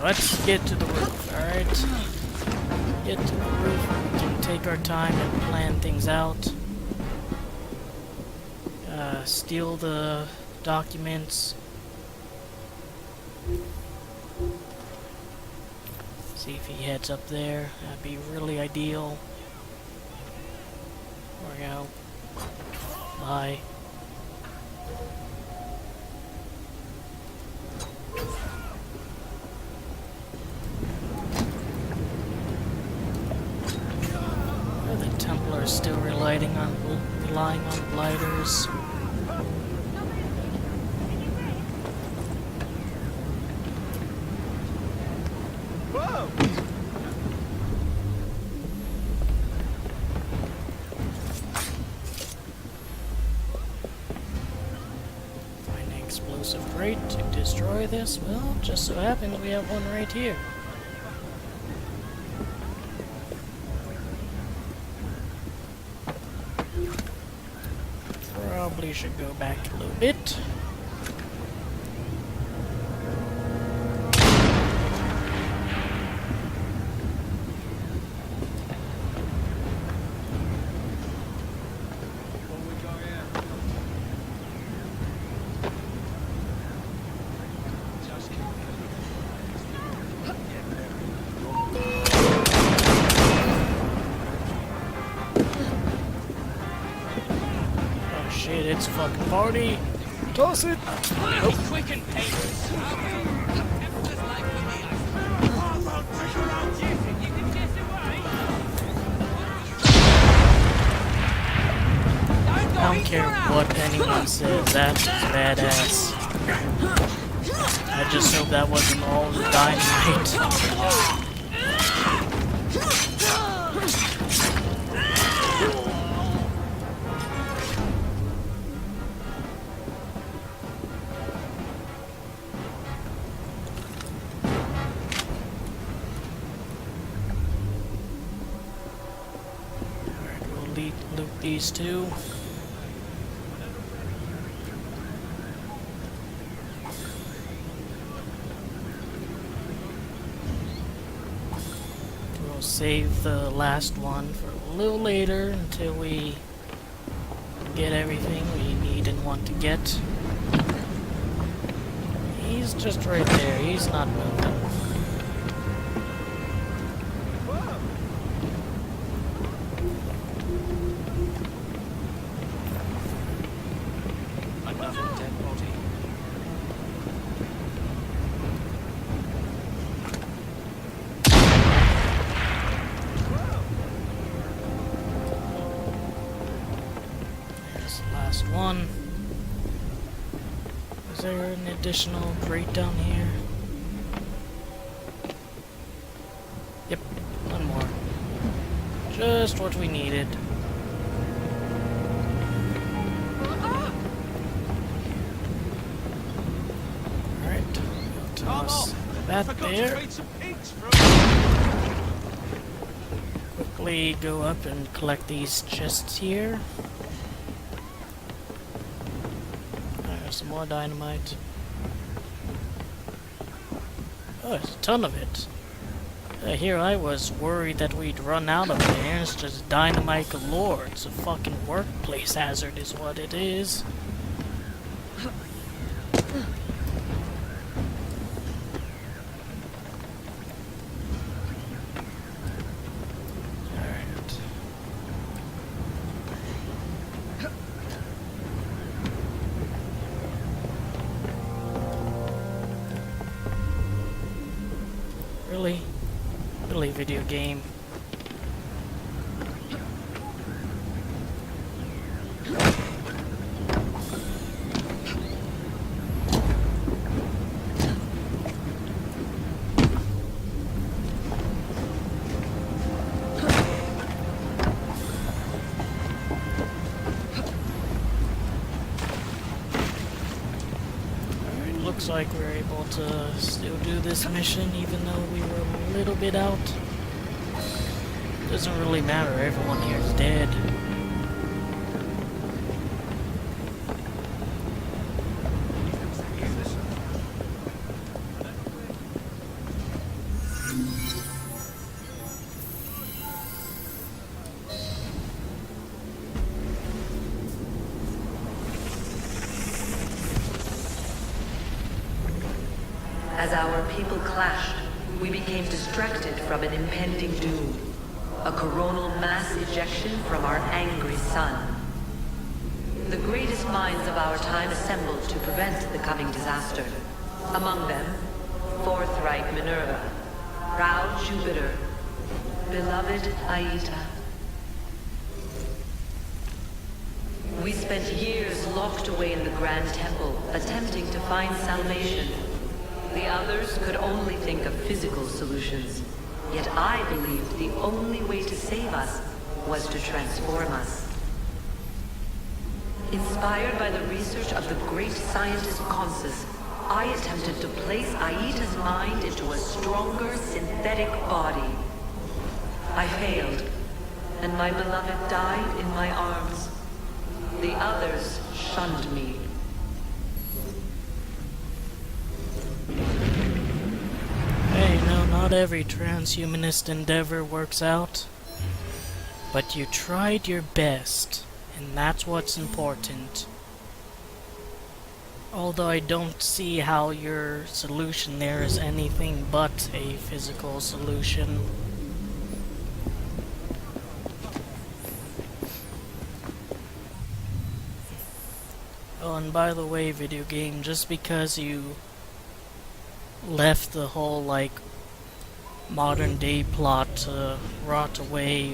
Let's get to the roof, alright? Get to the roof, we can take our time and plan things out. Steal the documents. See if he heads up there, that'd be really ideal. There we go. Bye. Are the Templars still relying on blighters? Whoa! Explosive crate to destroy this? Well, just so happens we have one right here. Probably should go back a little bit. Shit, it's a fucking party. Toss it. Quick and painless. I don't care what anyone says, that's badass. I just hope that wasn't all the dynamite. Loot these two. We'll save the last one for little later until we get everything we need and want to get. He's just right there. He's not moving. Another dead body. There's the last one. Is there an additional crate down here? Yep, one more. Just what we needed. Alright, we'll toss that there. Quickly go up and collect these chests here. Some more dynamite. Oh, there's a ton of it. Here I was worried that we'd run out of it, and it's just dynamite galore. It's a fucking workplace hazard is what it is. Really? Really, video game. Looks like we're able to still do this mission even though we were a little bit out. Doesn't really matter, everyone here is dead. As our people clashed, we became distracted from an impending doom. A coronal mass ejection from our angry sun. The greatest minds of our time assembled to prevent the coming disaster. Among them, forthright Minerva, proud Jupiter, beloved Aita. We spent years locked away in the Grand Temple, attempting to find salvation. The others could only think of physical solutions. Yet I believed the only way to save us was to transform us. Inspired by the research of the great scientist Consus, I attempted to place Aita's mind into a stronger synthetic body. I failed, and my beloved died in my arms. The others shunned me. Hey, no, not every transhumanist endeavor works out. But you tried your best, and that's what's important. Although I don't see how your solution there is anything but a physical solution. Oh, and by the way, video game, just because you left the whole, like, modern day plot to rot away,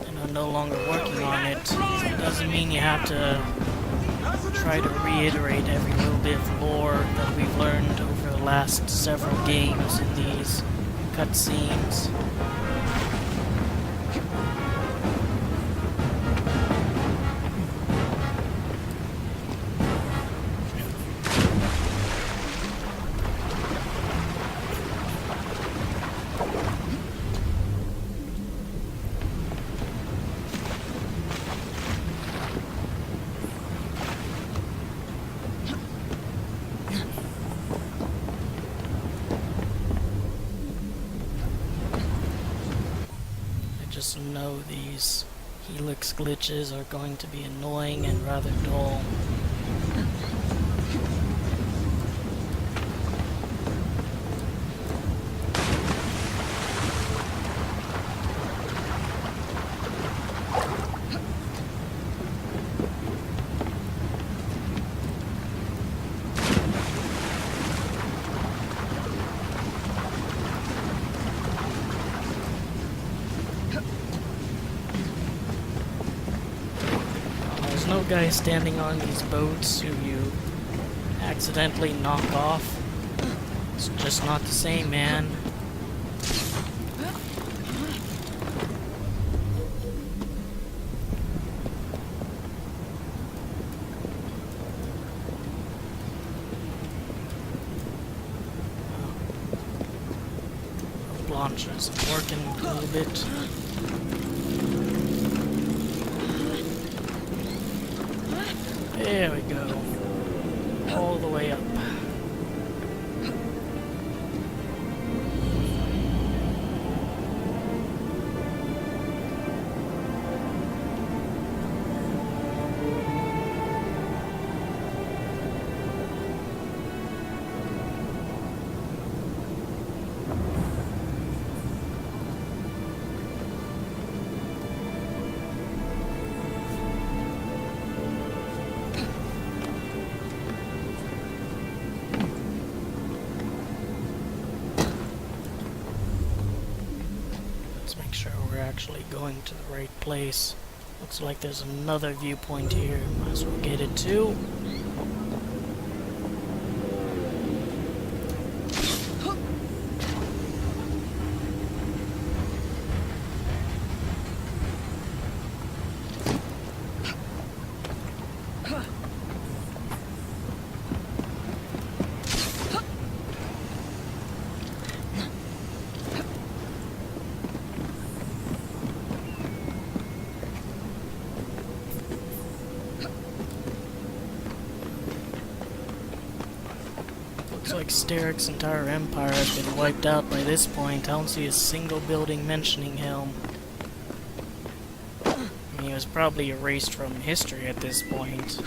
and are no longer working on it, doesn't mean you have to try to reiterate every little bit of lore that we've learned over the last several games in these cutscenes. just know these helix glitches are going to be annoying and rather dull. There's no guy standing on these boats who you accidentally knock off. It's just not the same, man. Launchers working a little bit. There we go. All the way up. We're actually going to the right place. Looks like there's another viewpoint here. Might as well get it too. Looks like Sterrick's entire empire has been wiped out by this point. I don't see a single building mentioning him. I mean, he was probably erased from history at this point.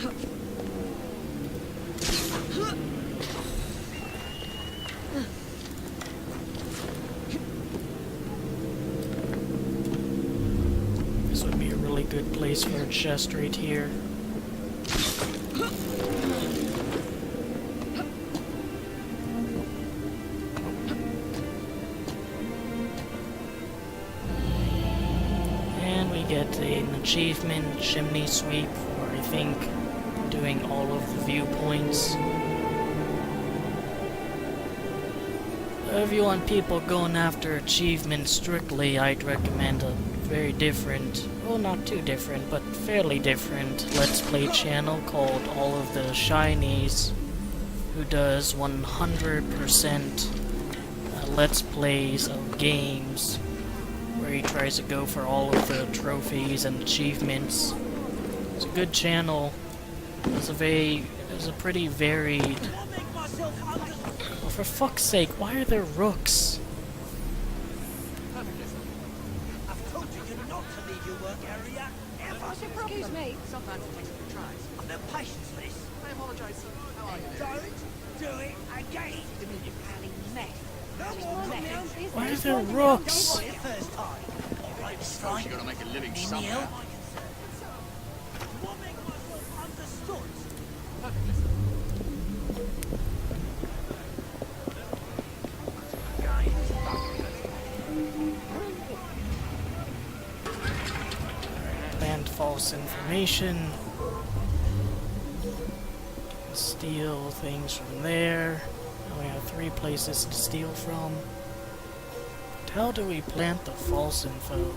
This would be a really good place for a chest right here. Get an achievement, chimney sweep, for I think doing all of the viewpoints. If you want people going after achievements strictly, I'd recommend a very different, well, not too different, but fairly different Let's Play channel called All of the Shinies, who does 100% Let's Plays of games, where he tries to go for all of the trophies and achievements. It's a good channel. It's a pretty varied. Oh, for fuck's sake, why are there rooks? I've told you not to leave your work area ever. Excuse me. Sometimes it takes a few tries. I've no patience for this. I apologize, sir. How are you? Don't do it again. Adding meth. No more meth. Why are there rooks? Not the first time. All right, Miss Frye. You've got to make a living Need me somehow. help? What make myself understood? Plant false information. Steal things from there. Now we have 3 places to steal from. But how do we plant the false info?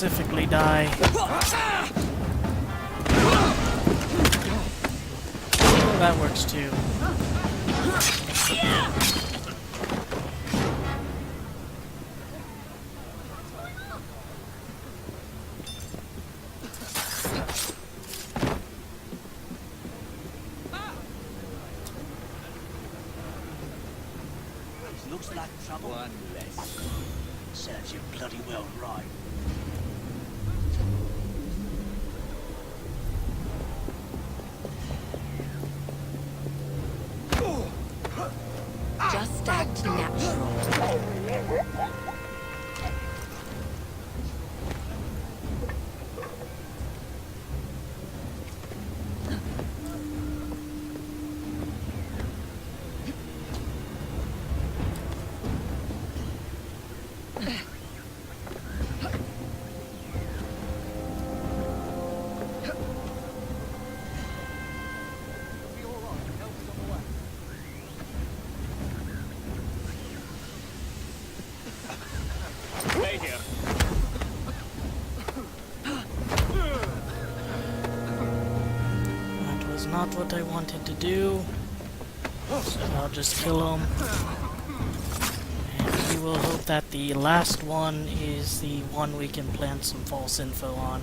specifically die. Oh, that works too. Looks like trouble. One less. Serves you bloody well right. Just act natural. Stay here. That was not what I wanted to do. So I'll just kill him. And we will hope that the last one is the one we can plant some false info on.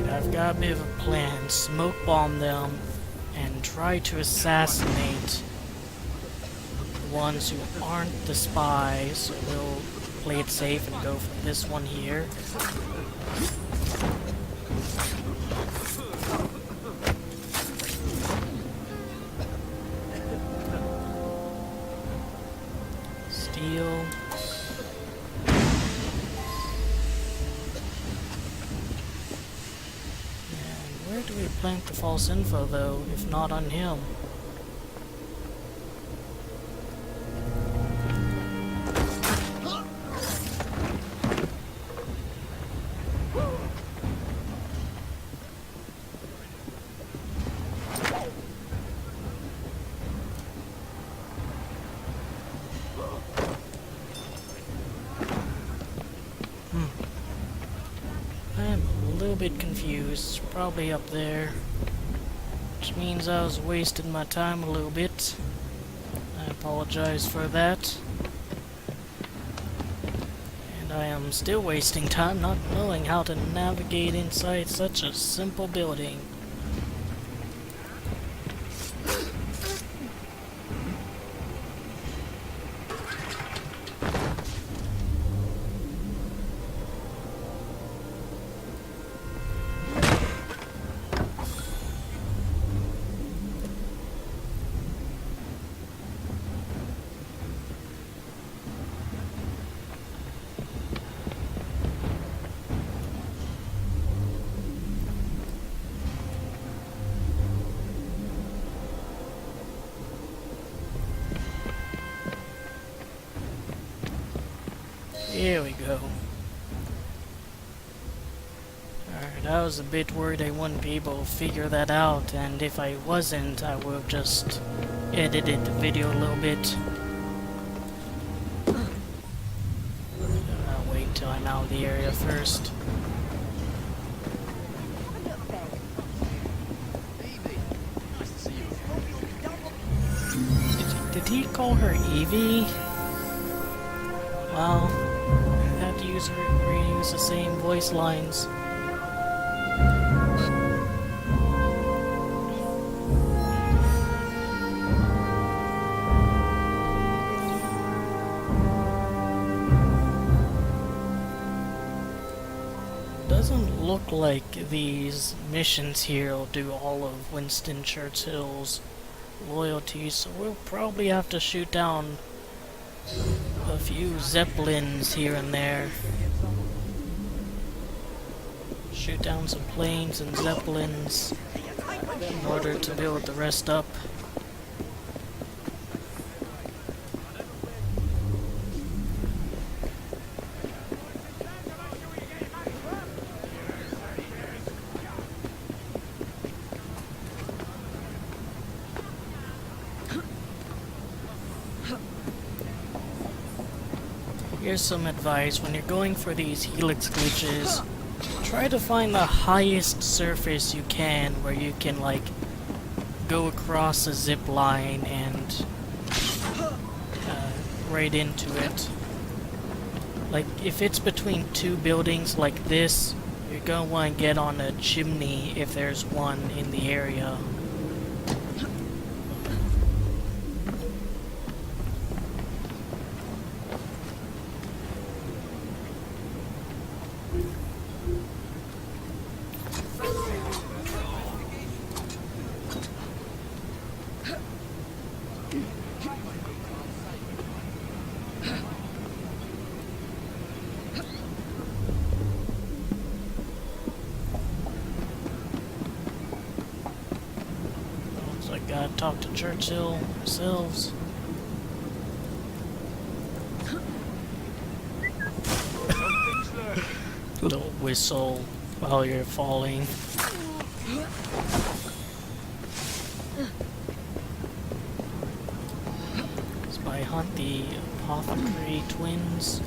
I've got a bit of a plan. Smoke bomb them and try to assassinate the ones who aren't the spies. So we'll play it safe and go for this one here. Steal. Where do we plant the false info, though, if not on him? I'm a little bit confused. Probably up there. Which means I was wasting my time a little bit. I apologize for that. And I am still wasting time not knowing how to navigate inside such a simple building. Here we go. Alright, I was a bit worried I wouldn't be able to figure that out, and if I wasn't, I would have just edited the video a little bit. I'll wait till I'm out of the area first. Did he call her Evie? Well, I have to reuse the same voice lines. Doesn't look like these missions here will do all of Winston Churchill's loyalty, so we'll probably have to shoot down a few Zeppelins here and there. Shoot down some planes and Zeppelins in order to build the rest up. Here's some advice: when you're going for these helix glitches, try to find the highest surface you can where you can, like, go across a zip line and right into it. Like, if it's between two buildings like this, you're gonna want to get on a chimney if there's one in the area. Gotta talk to Churchill ourselves. Little whistle while you're falling. Spy hunt the Apothecary twins.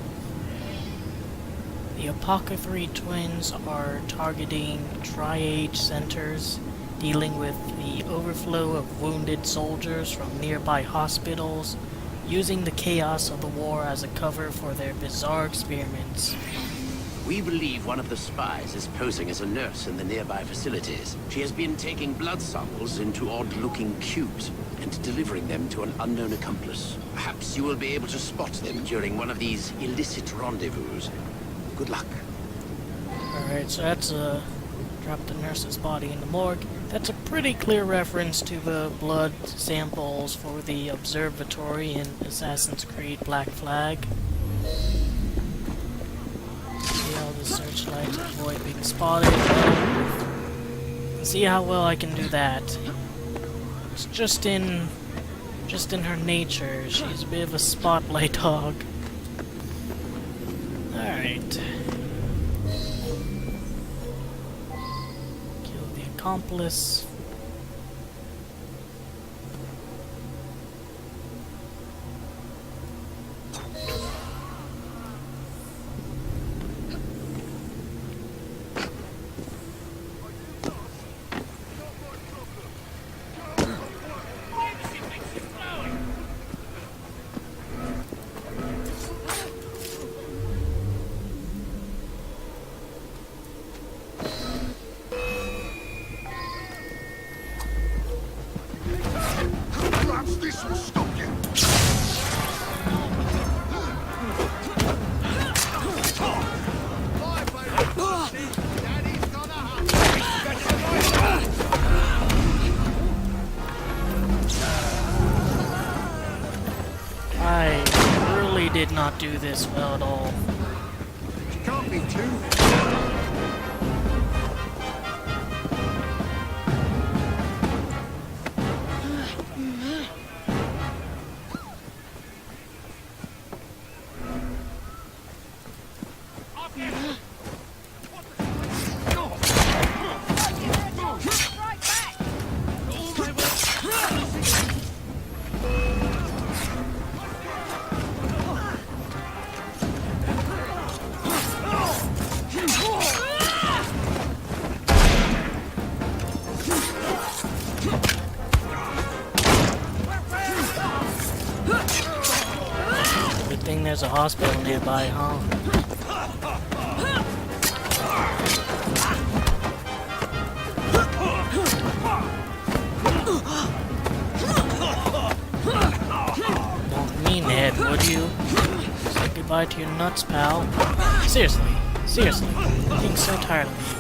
The Apothecary twins are targeting Tri-Age centers, dealing with the overflow of wounded soldiers from nearby hospitals, using the chaos of the war as a cover for their bizarre experiments. We believe one of the spies is posing as a nurse in the nearby facilities. She has been taking blood samples into odd-looking cubes and delivering them to an unknown accomplice. Perhaps you will be able to spot them during one of these illicit rendezvous. Good luck. Alright, so that's drop the nurse's body in the morgue. That's a pretty clear reference to the blood samples for the observatory in Assassin's Creed Black Flag. See how the searchlights avoid being spotted. See how well I can do that. It's just in her nature. She's a bit of a spotlight hog. Alright. Accomplice. This will stop you. I really did not do this well at all. Can't be too. There's a hospital nearby, huh? Don't mean it, would you? Say goodbye to your nuts, pal. Seriously, I'm being so tired of you.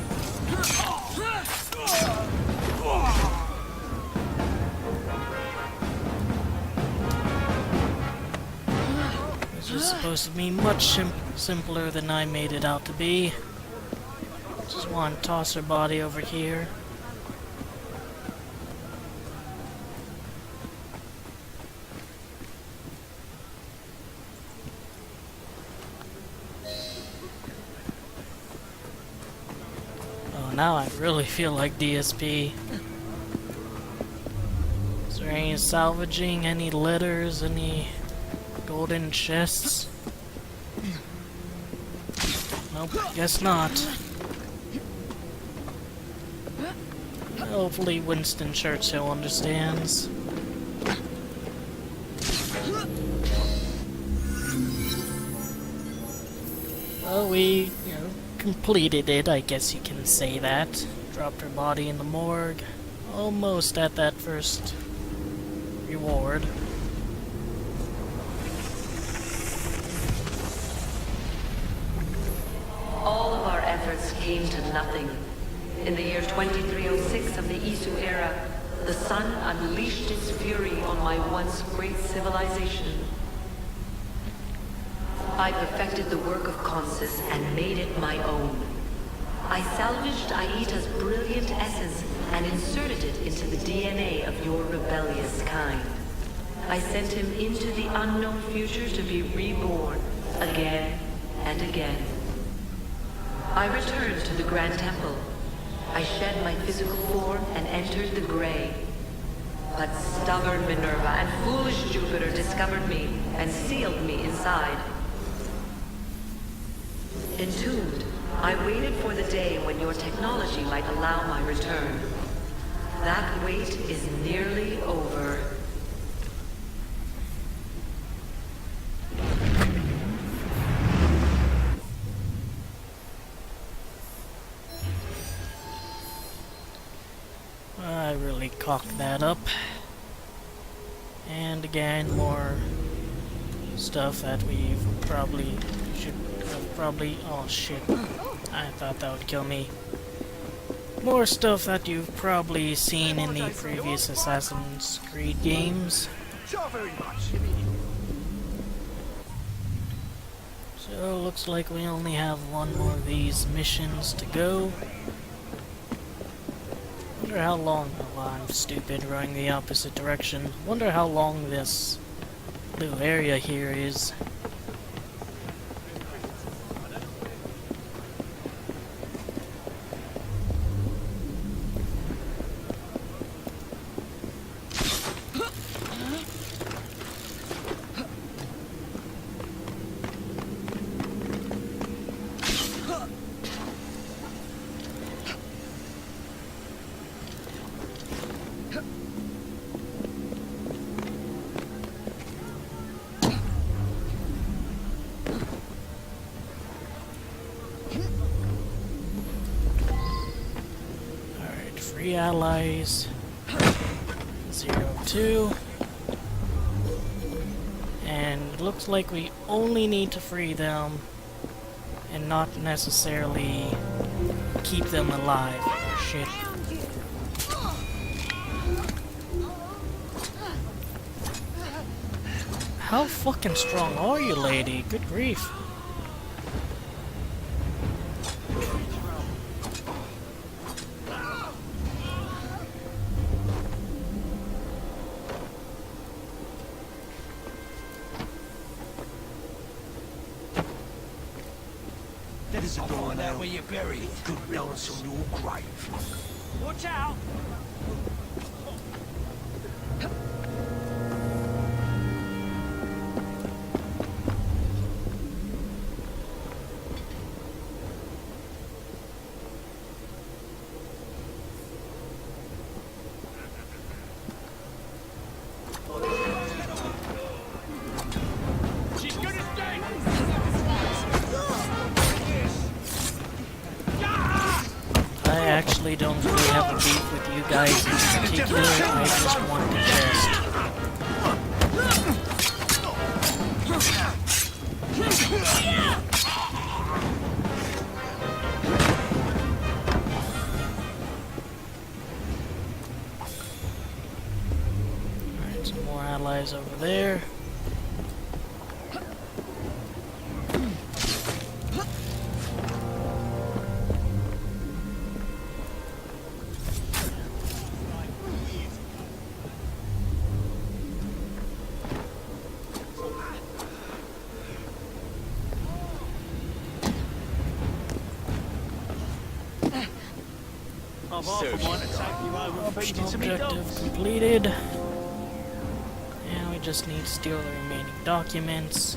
This was supposed to be much simpler than I made it out to be. Just want to toss her body over here. Oh, now I really feel like DSP. Is there any salvaging, any letters, any golden chests? Nope, guess not. Hopefully Winston Churchill understands. Well, we, completed it, I guess you can say that. Dropped her body in the morgue. Almost at that first reward. All of our efforts came to nothing. In the year 2306 of the Isu era, the sun unleashed its fury on my once great civilization. I perfected the work of Consus and made it my own. I salvaged Aita's brilliant essence and inserted it into the DNA of your rebellious kind. I sent him into the unknown future to be reborn again and again. I returned to the Grand Temple. I shed my physical form and entered the Grey. But stubborn Minerva and foolish Jupiter discovered me and sealed me inside. Entombed, I waited for the day when your technology might allow my return. That wait is nearly over. I really cocked that up. And again, more stuff that we probably should have oh shit. I thought that would kill me. More stuff that you've probably seen in the previous Assassin's Creed games. So, looks like we only have one more of these missions to go. Wonder how long... Oh, I'm stupid, running the opposite direction. Wonder how long this little area here is. Free allies. 02. And it looks like we only need to free them and not necessarily keep them alive. Shit. How fucking strong are you, lady? Good grief. There's a door there where you're buried. Good dance on your grave. Watch out! She's gonna stay! I actually don't really have a beef with you guys in particular, I just want the chest. Alright, some more allies over there. half for one to take you home and feed you to me Objective dogs. completed. And we just need to steal the remaining documents.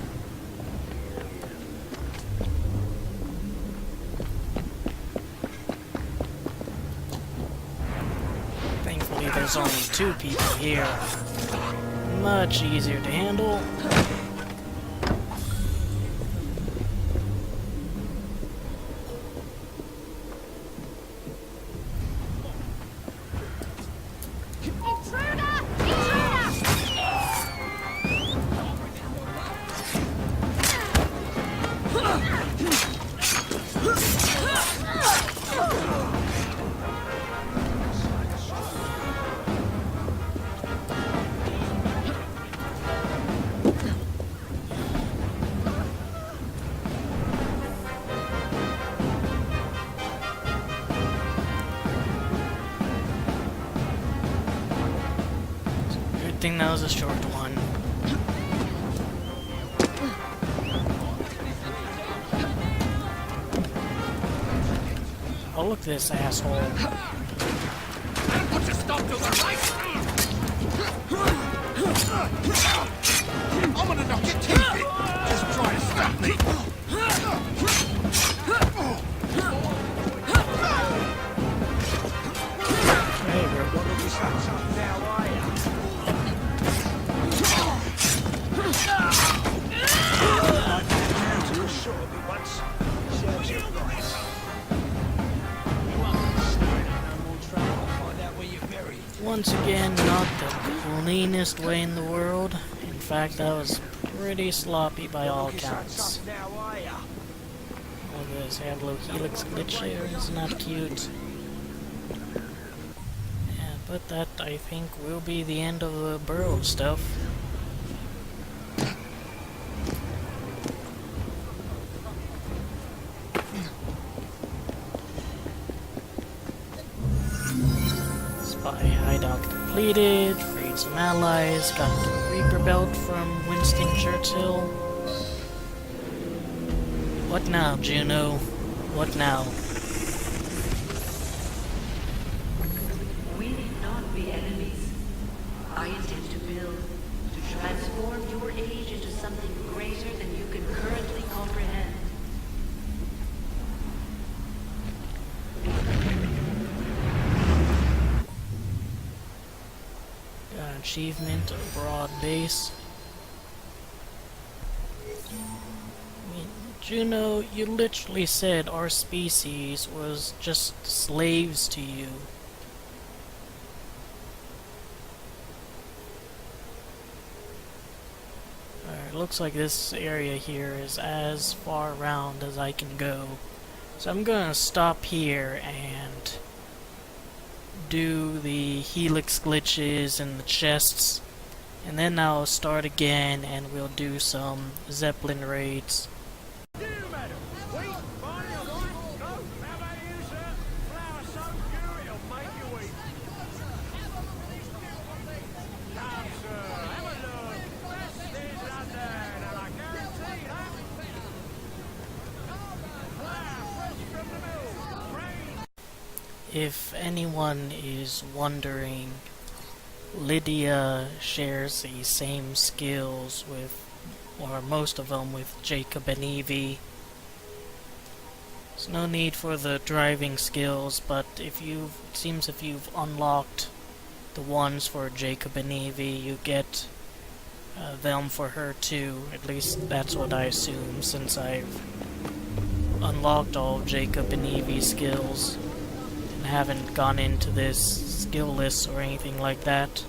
Thankfully there's only 2 people here. Much easier to handle. Good thing that was a short one. Oh, look at this asshole. Put a stop to the right! I'm gonna knock your teeth in! Just try to stop me! Hey, bro. Once again, not the cleanest way in the world. In fact, that was pretty sloppy by all accounts. Look at this, I have little helix glitch here, isn't that cute? Yeah, but that, I think, will be the end of the burrow stuff. Spy hideout completed, freed some allies, got the Reaper belt from Winston Churchill. What now, Juno? What now? We need not be enemies. I intend to build, to transform your age into something greater than you can currently comprehend. Got an achievement, a broad base. I mean, Juno, you literally said our species was just slaves to you. Alright, looks like this area here is as far around as I can go. So I'm gonna stop here and do the helix glitches and the chests, and then I'll start again and we'll do some Zeppelin raids. If anyone is wondering, Lydia shares the same skills with, or most of them, with Jacob and Evie. There's no need for the driving skills, but it seems if you've unlocked the ones for Jacob and Evie, you get them for her too. At least that's what I assume, since I've unlocked all of Jacob and Evie's skills. Haven't gone into this skill list or anything like that.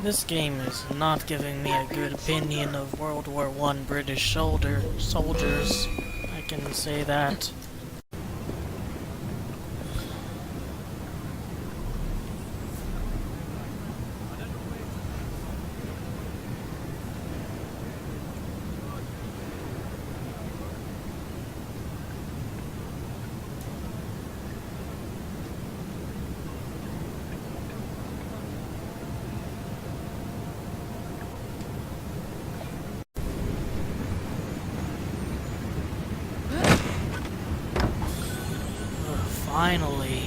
This game is not giving me a good opinion of World War I British soldiers. I can say that. Finally.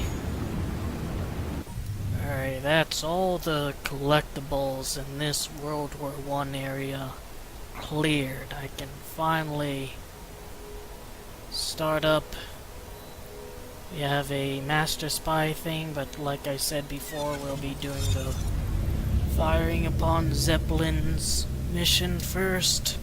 Alright, that's all the collectibles in this World War I area cleared. I can finally start up. We have a Master Spy thing, but like I said before, we'll be doing the firing upon Zeppelin's mission first.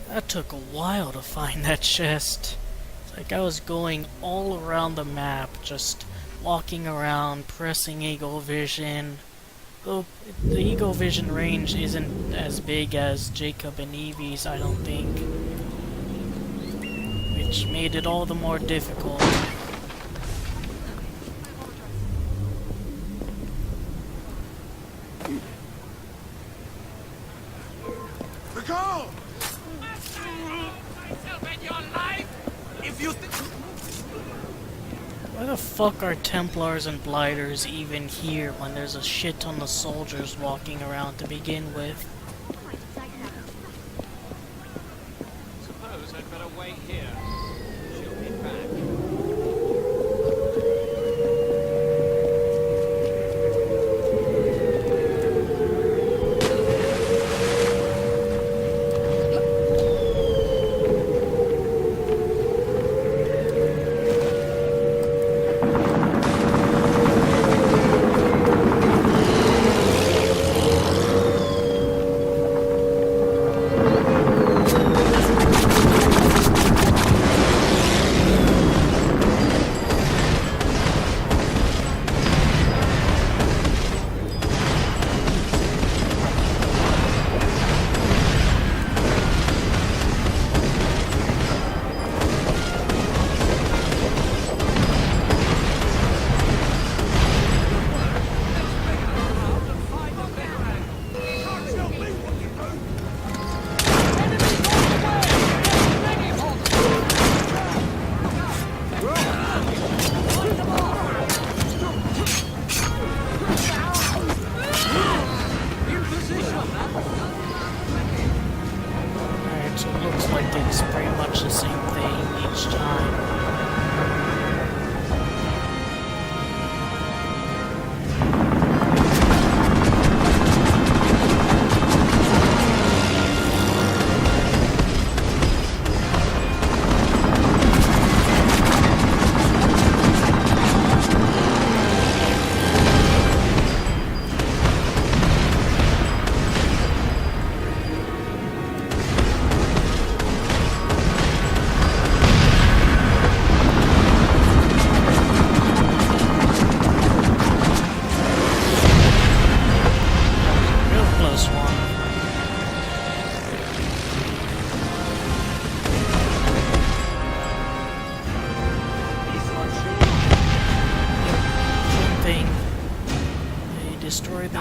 That took a while to find that chest. It's like I was going all around the map, just walking around, pressing Eagle Vision. Though the Eagle Vision range isn't as big as Jacob and Evie's, I don't think. Which made it all the more difficult. Nicole! Why the fuck are Templars and Blighters even here when there's a shit ton of soldiers walking around to begin with? Suppose I'd better wait here. She'll be back.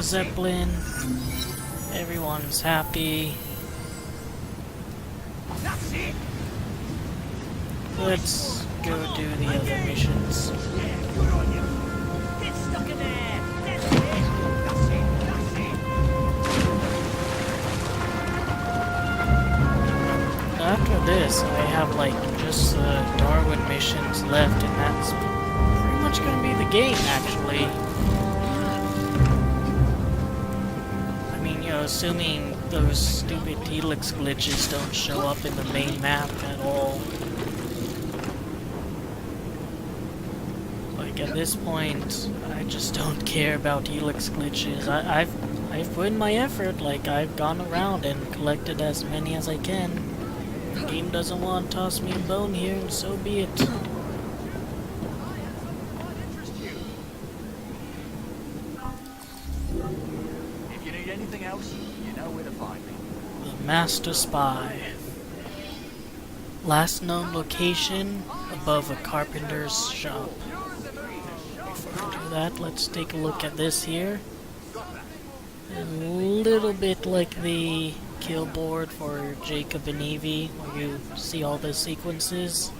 Zeppelin. Everyone's happy. Let's go do the other missions. After this, I have like just the Darwin missions left, and that's pretty much gonna be the game, actually. Assuming those stupid helix glitches don't show up in the main map at all. Like at this point, I just don't care about helix glitches. I've put in my effort. Like I've gone around and collected as many as I can. The game doesn't want to toss me a bone here, and so be it. Master Spy. Last known location above a carpenter's shop. Before we do that, let's take a look at this here. A little bit like the kill board for Jacob and Evie, where you see all the sequences.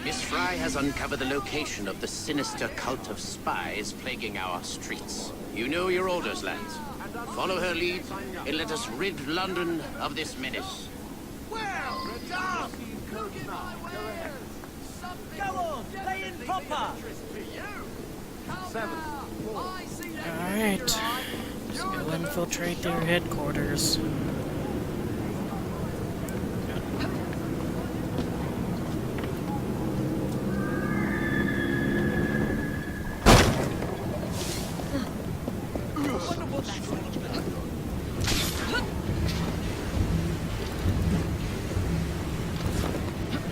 Miss Frye has uncovered the location of the sinister cult of spies plaguing our streets. You know your orders, lads. Follow her lead, and let us rid London of this menace. Well done! Go on, lay in proper! Alright, let's go infiltrate their headquarters.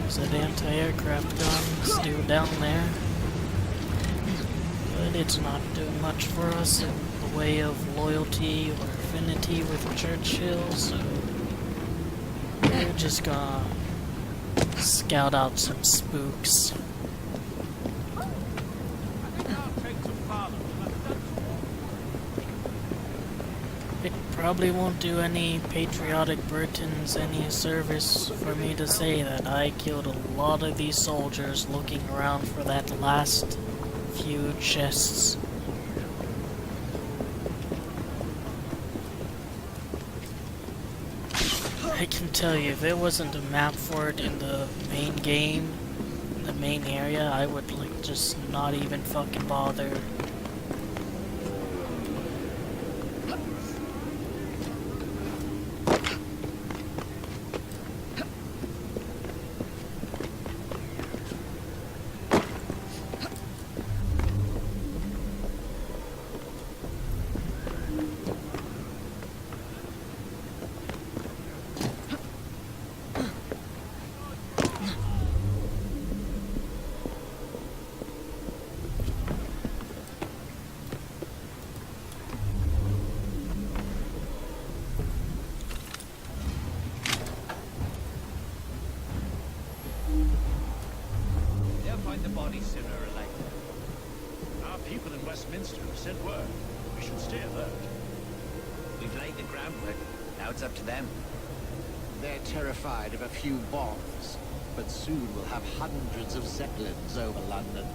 There's that anti-aircraft gun still down there. But it's not doing much for us in the way of loyalty or affinity with Churchill, so we're just gonna scout out some spooks. It probably won't do any patriotic Britons any service for me to say that I killed a lot of these soldiers looking around for that last few chests. I can tell you, if there wasn't a map for it in the main game, in the main area, I would like just not even fucking bother. They'll find the body sooner or later. Our people in Westminster have sent word. We should stay alert. We've laid the groundwork. Now it's up to them. They're terrified of a few bombs, but soon we'll have hundreds of Zeppelins over London.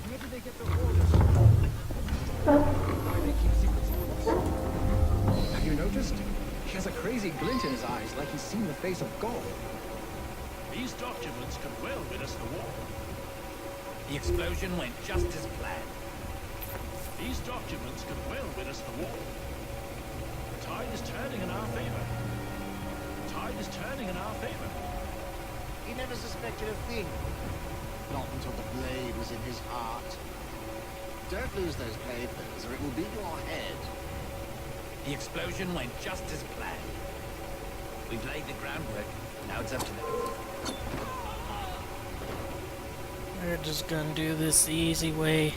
Where did they get the orders? Why they keep secret orders? Have you noticed? He has a crazy glint in his eyes, like he's seen the face of God. These documents could well win us the war. The explosion went just as planned. These documents could well win us the war. The tide is turning in our favor. The tide is turning in our favor. He never suspected a thing. Not until the blade was in his heart. Don't lose those papers, or it will be your head. The explosion went just as planned. We've laid the groundwork. Now it's up to them. We're just gonna do this the easy way.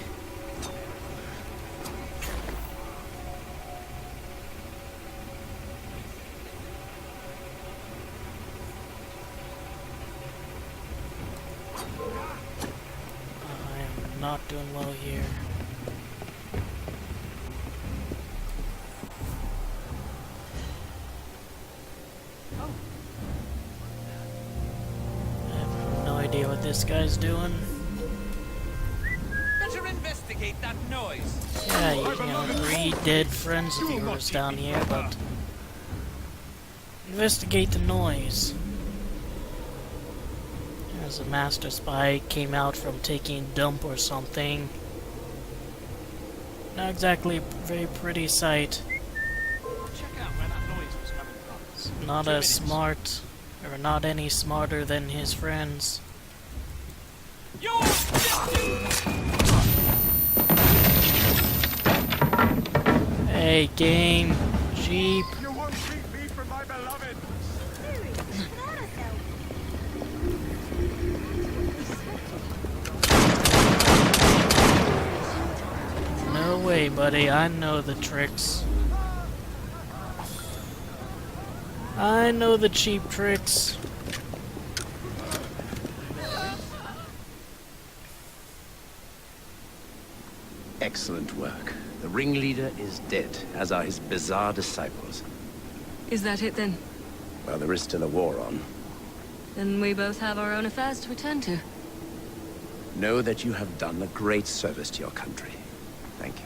I am not doing well here. I have no idea what this guy's doing. Better investigate that noise. Yeah, you know, 3 dead friends of yours down here, but investigate the noise. As a master spy came out from taking a dump or something. Not exactly a very pretty sight. Check out where that noise was coming from. It's not as smart, or not any smarter than his friends. You're Hey, game, sheep. You won't keep me from my beloved. No okay, buddy. I know the tricks. I know the cheap tricks. Excellent work. The ringleader is dead, as are his bizarre disciples. Is that it then? Well, there is still a war on. Then we both have our own affairs to attend to. Know that you have done a great service to your country. Thank you.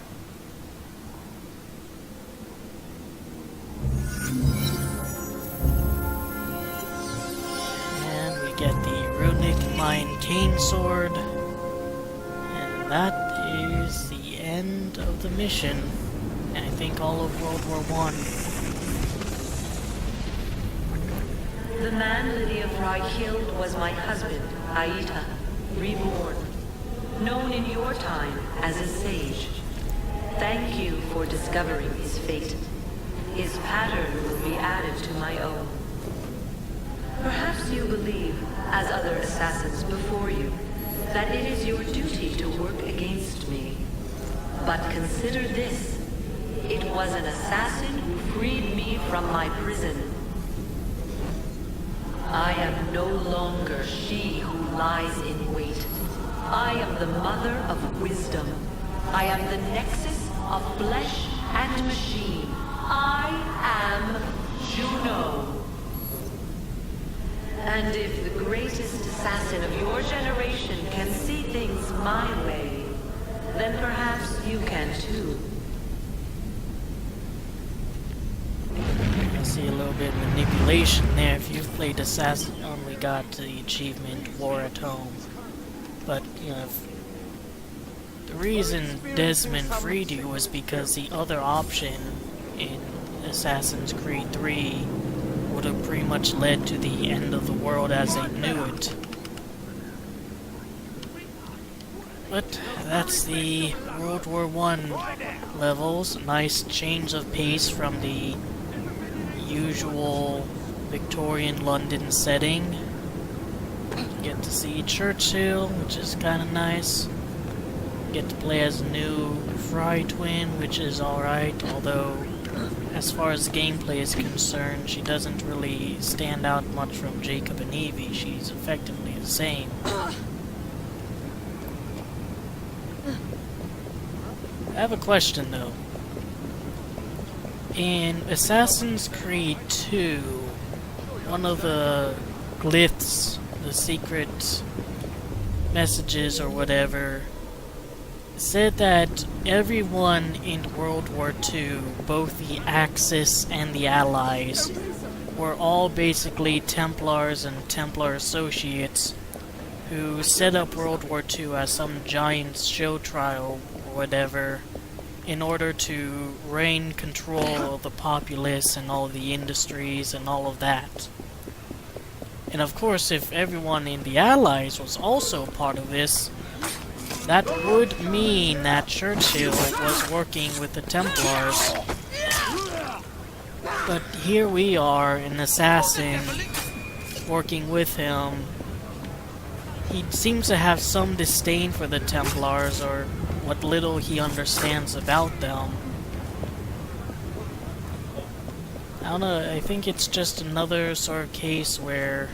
And we get the runic mine cane sword. And that is the end of the mission. And I think all of World War I. The man Lydia Frye killed was my husband, Aita, reborn, known in your time as a sage. Thank you for discovering his fate. His pattern will be added to my own. Perhaps you believe, as other assassins before you, that it is your duty to work against me. But consider this. It was an assassin who freed me from my prison. I am no longer she who lies in wait. I am the mother of wisdom. I am the nexus of flesh and machine. I am Juno. And if the greatest assassin of your generation can see things my way, then perhaps you can too. I see a little bit of manipulation there. If you've played Assassin, you only got the achievement War at Home. But, you know, the reason Desmond freed you was because the other option in Assassin's Creed 3 would have pretty much led to the end of the world as they knew it. But that's the World War I levels. Nice change of pace from the usual Victorian London setting. Get to see Churchill, which is kind of nice. Get to play as a new Frye twin, which is alright, although as far as gameplay is concerned, she doesn't really stand out much from Jacob and Evie. She's effectively the same. I have a question though. In Assassin's Creed 2, one of the glyphs, the secret messages or whatever, said that everyone in World War II, both the Axis and the Allies, were all basically Templars and Templar associates who set up World War II as some giant show trial or whatever in order to reign control of the populace and all of the industries and all of that. And of course, if everyone in the Allies was also part of this, that would mean that Churchill was working with the Templars. But here we are, an assassin, working with him. He seems to have some disdain for the Templars, or what little he understands about them. I don't know, I think it's just another sort of case where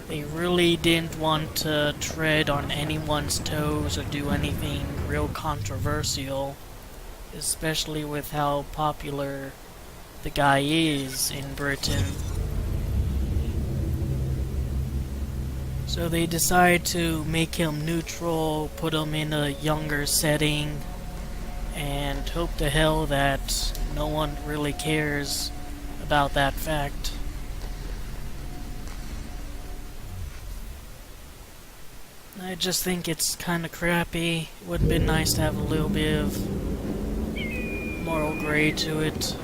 they really didn't want to tread on anyone's toes or do anything real controversial, especially with how popular the guy is in Britain. So they decide to make him neutral, put him in a younger setting, and hope to hell that no one really cares about that fact. I just think it's kinda crappy. It would have been nice to have a little bit of moral gray to it.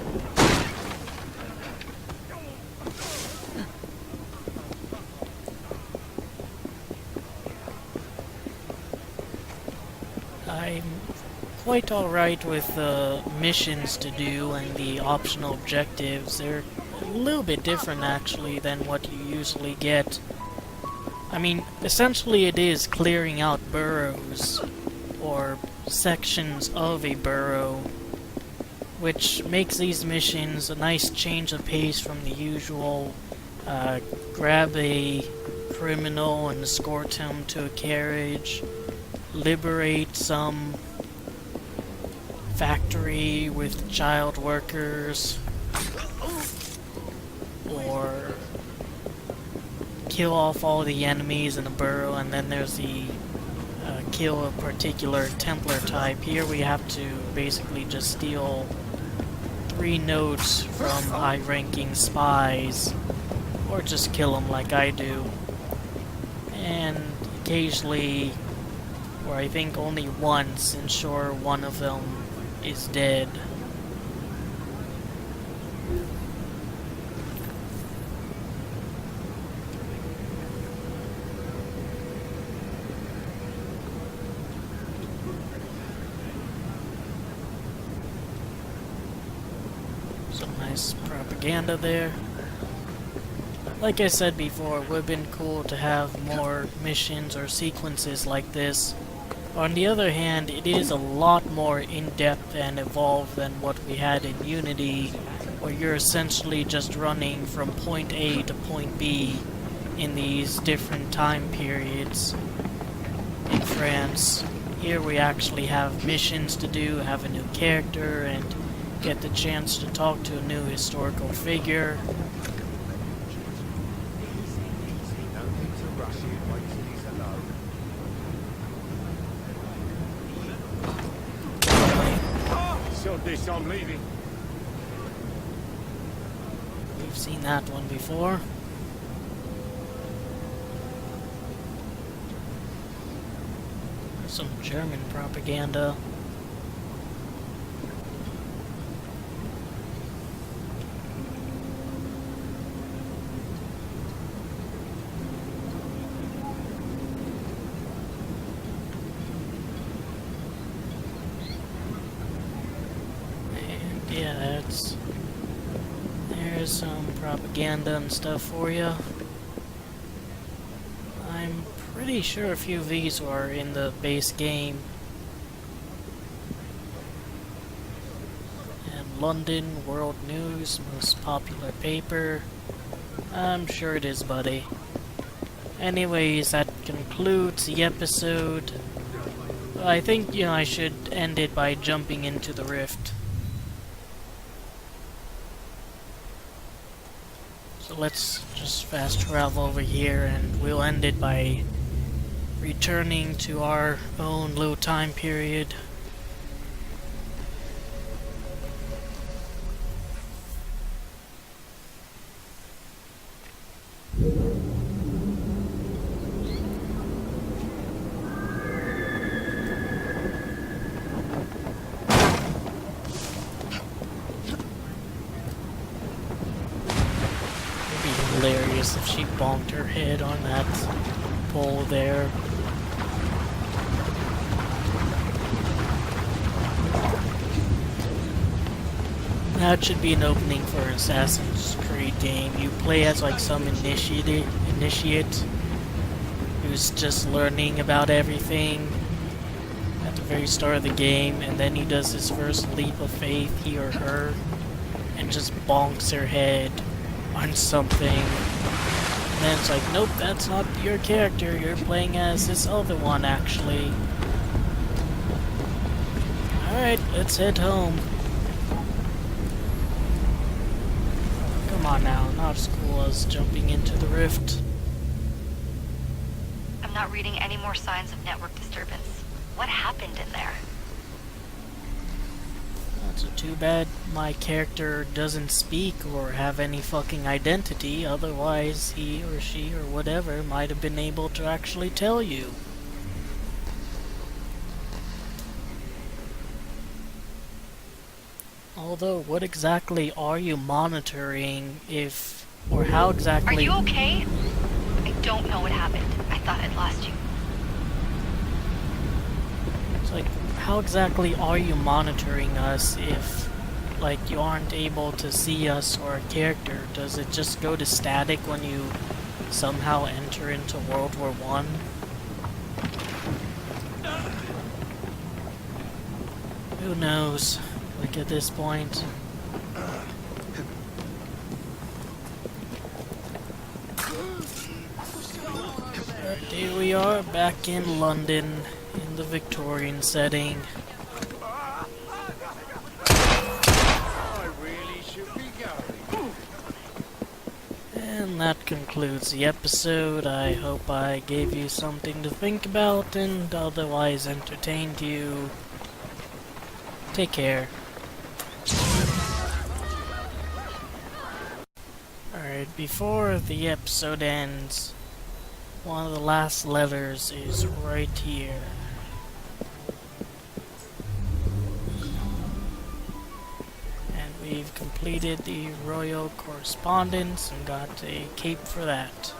I'm quite alright with the missions to do and the optional objectives. They're a little bit different actually than what you usually get. I mean, essentially it is clearing out burrows, or sections of a burrow, which makes these missions a nice change of pace from the usual grab a criminal and escort him to a carriage, liberate some factory with child workers, or kill off all the enemies in the burrow, and then there's the kill a particular Templar type. Here we have to basically just steal 3 notes from high-ranking spies, or just kill them like I do. And occasionally, or I think only once, ensure one of them is dead. Some nice propaganda there. Like I said before, it would have been cool to have more missions or sequences like this. On the other hand, it is a lot more in-depth and evolved than what we had in Unity, where you're essentially just running from point A to point B in these different time periods in France. Here we actually have missions to do, have a new character, and get the chance to talk to a new historical figure. This, I'm leaving. We've seen that one before. Some German propaganda. Yeah, there's some propaganda and stuff for you. I'm pretty sure a few of these were in the base game. And London World News, most popular paper. I'm sure it is, buddy. Anyways, that concludes the episode. I think, I should end it by jumping into the rift. So let's just fast travel over here, and we'll end it by returning to our own little time period. Hilarious if she bonked her head on that pole there. That should be an opening for an Assassin's Creed game. You play as like some initiate who's just learning about everything at the very start of the game, and then he does his first leap of faith, he or her, and just bonks her head on something. And then it's like, nope, that's not your character, you're playing as this other one actually. Alright, let's head home. Come on now, not as cool as jumping into the rift. I'm not reading any more signs of network disturbance. What happened in there? That's too bad my character doesn't speak or have any fucking identity, otherwise he or she or whatever might have been able to actually tell you. Although, what exactly are you monitoring if, or how exactly... Are you okay? I don't know what happened. I thought I'd lost you. It's like, how exactly are you monitoring us if, like, you aren't able to see us or a character? Does it just go to static when you somehow enter into World War I? Who knows? Like at this point. But here we are, back in London, in the Victorian setting. I really should be going. And that concludes the episode. I hope I gave you something to think about and otherwise entertained you. Take care. Alright, before the episode ends, one of the last letters is right here. And we've completed the royal correspondence and got a cape for that.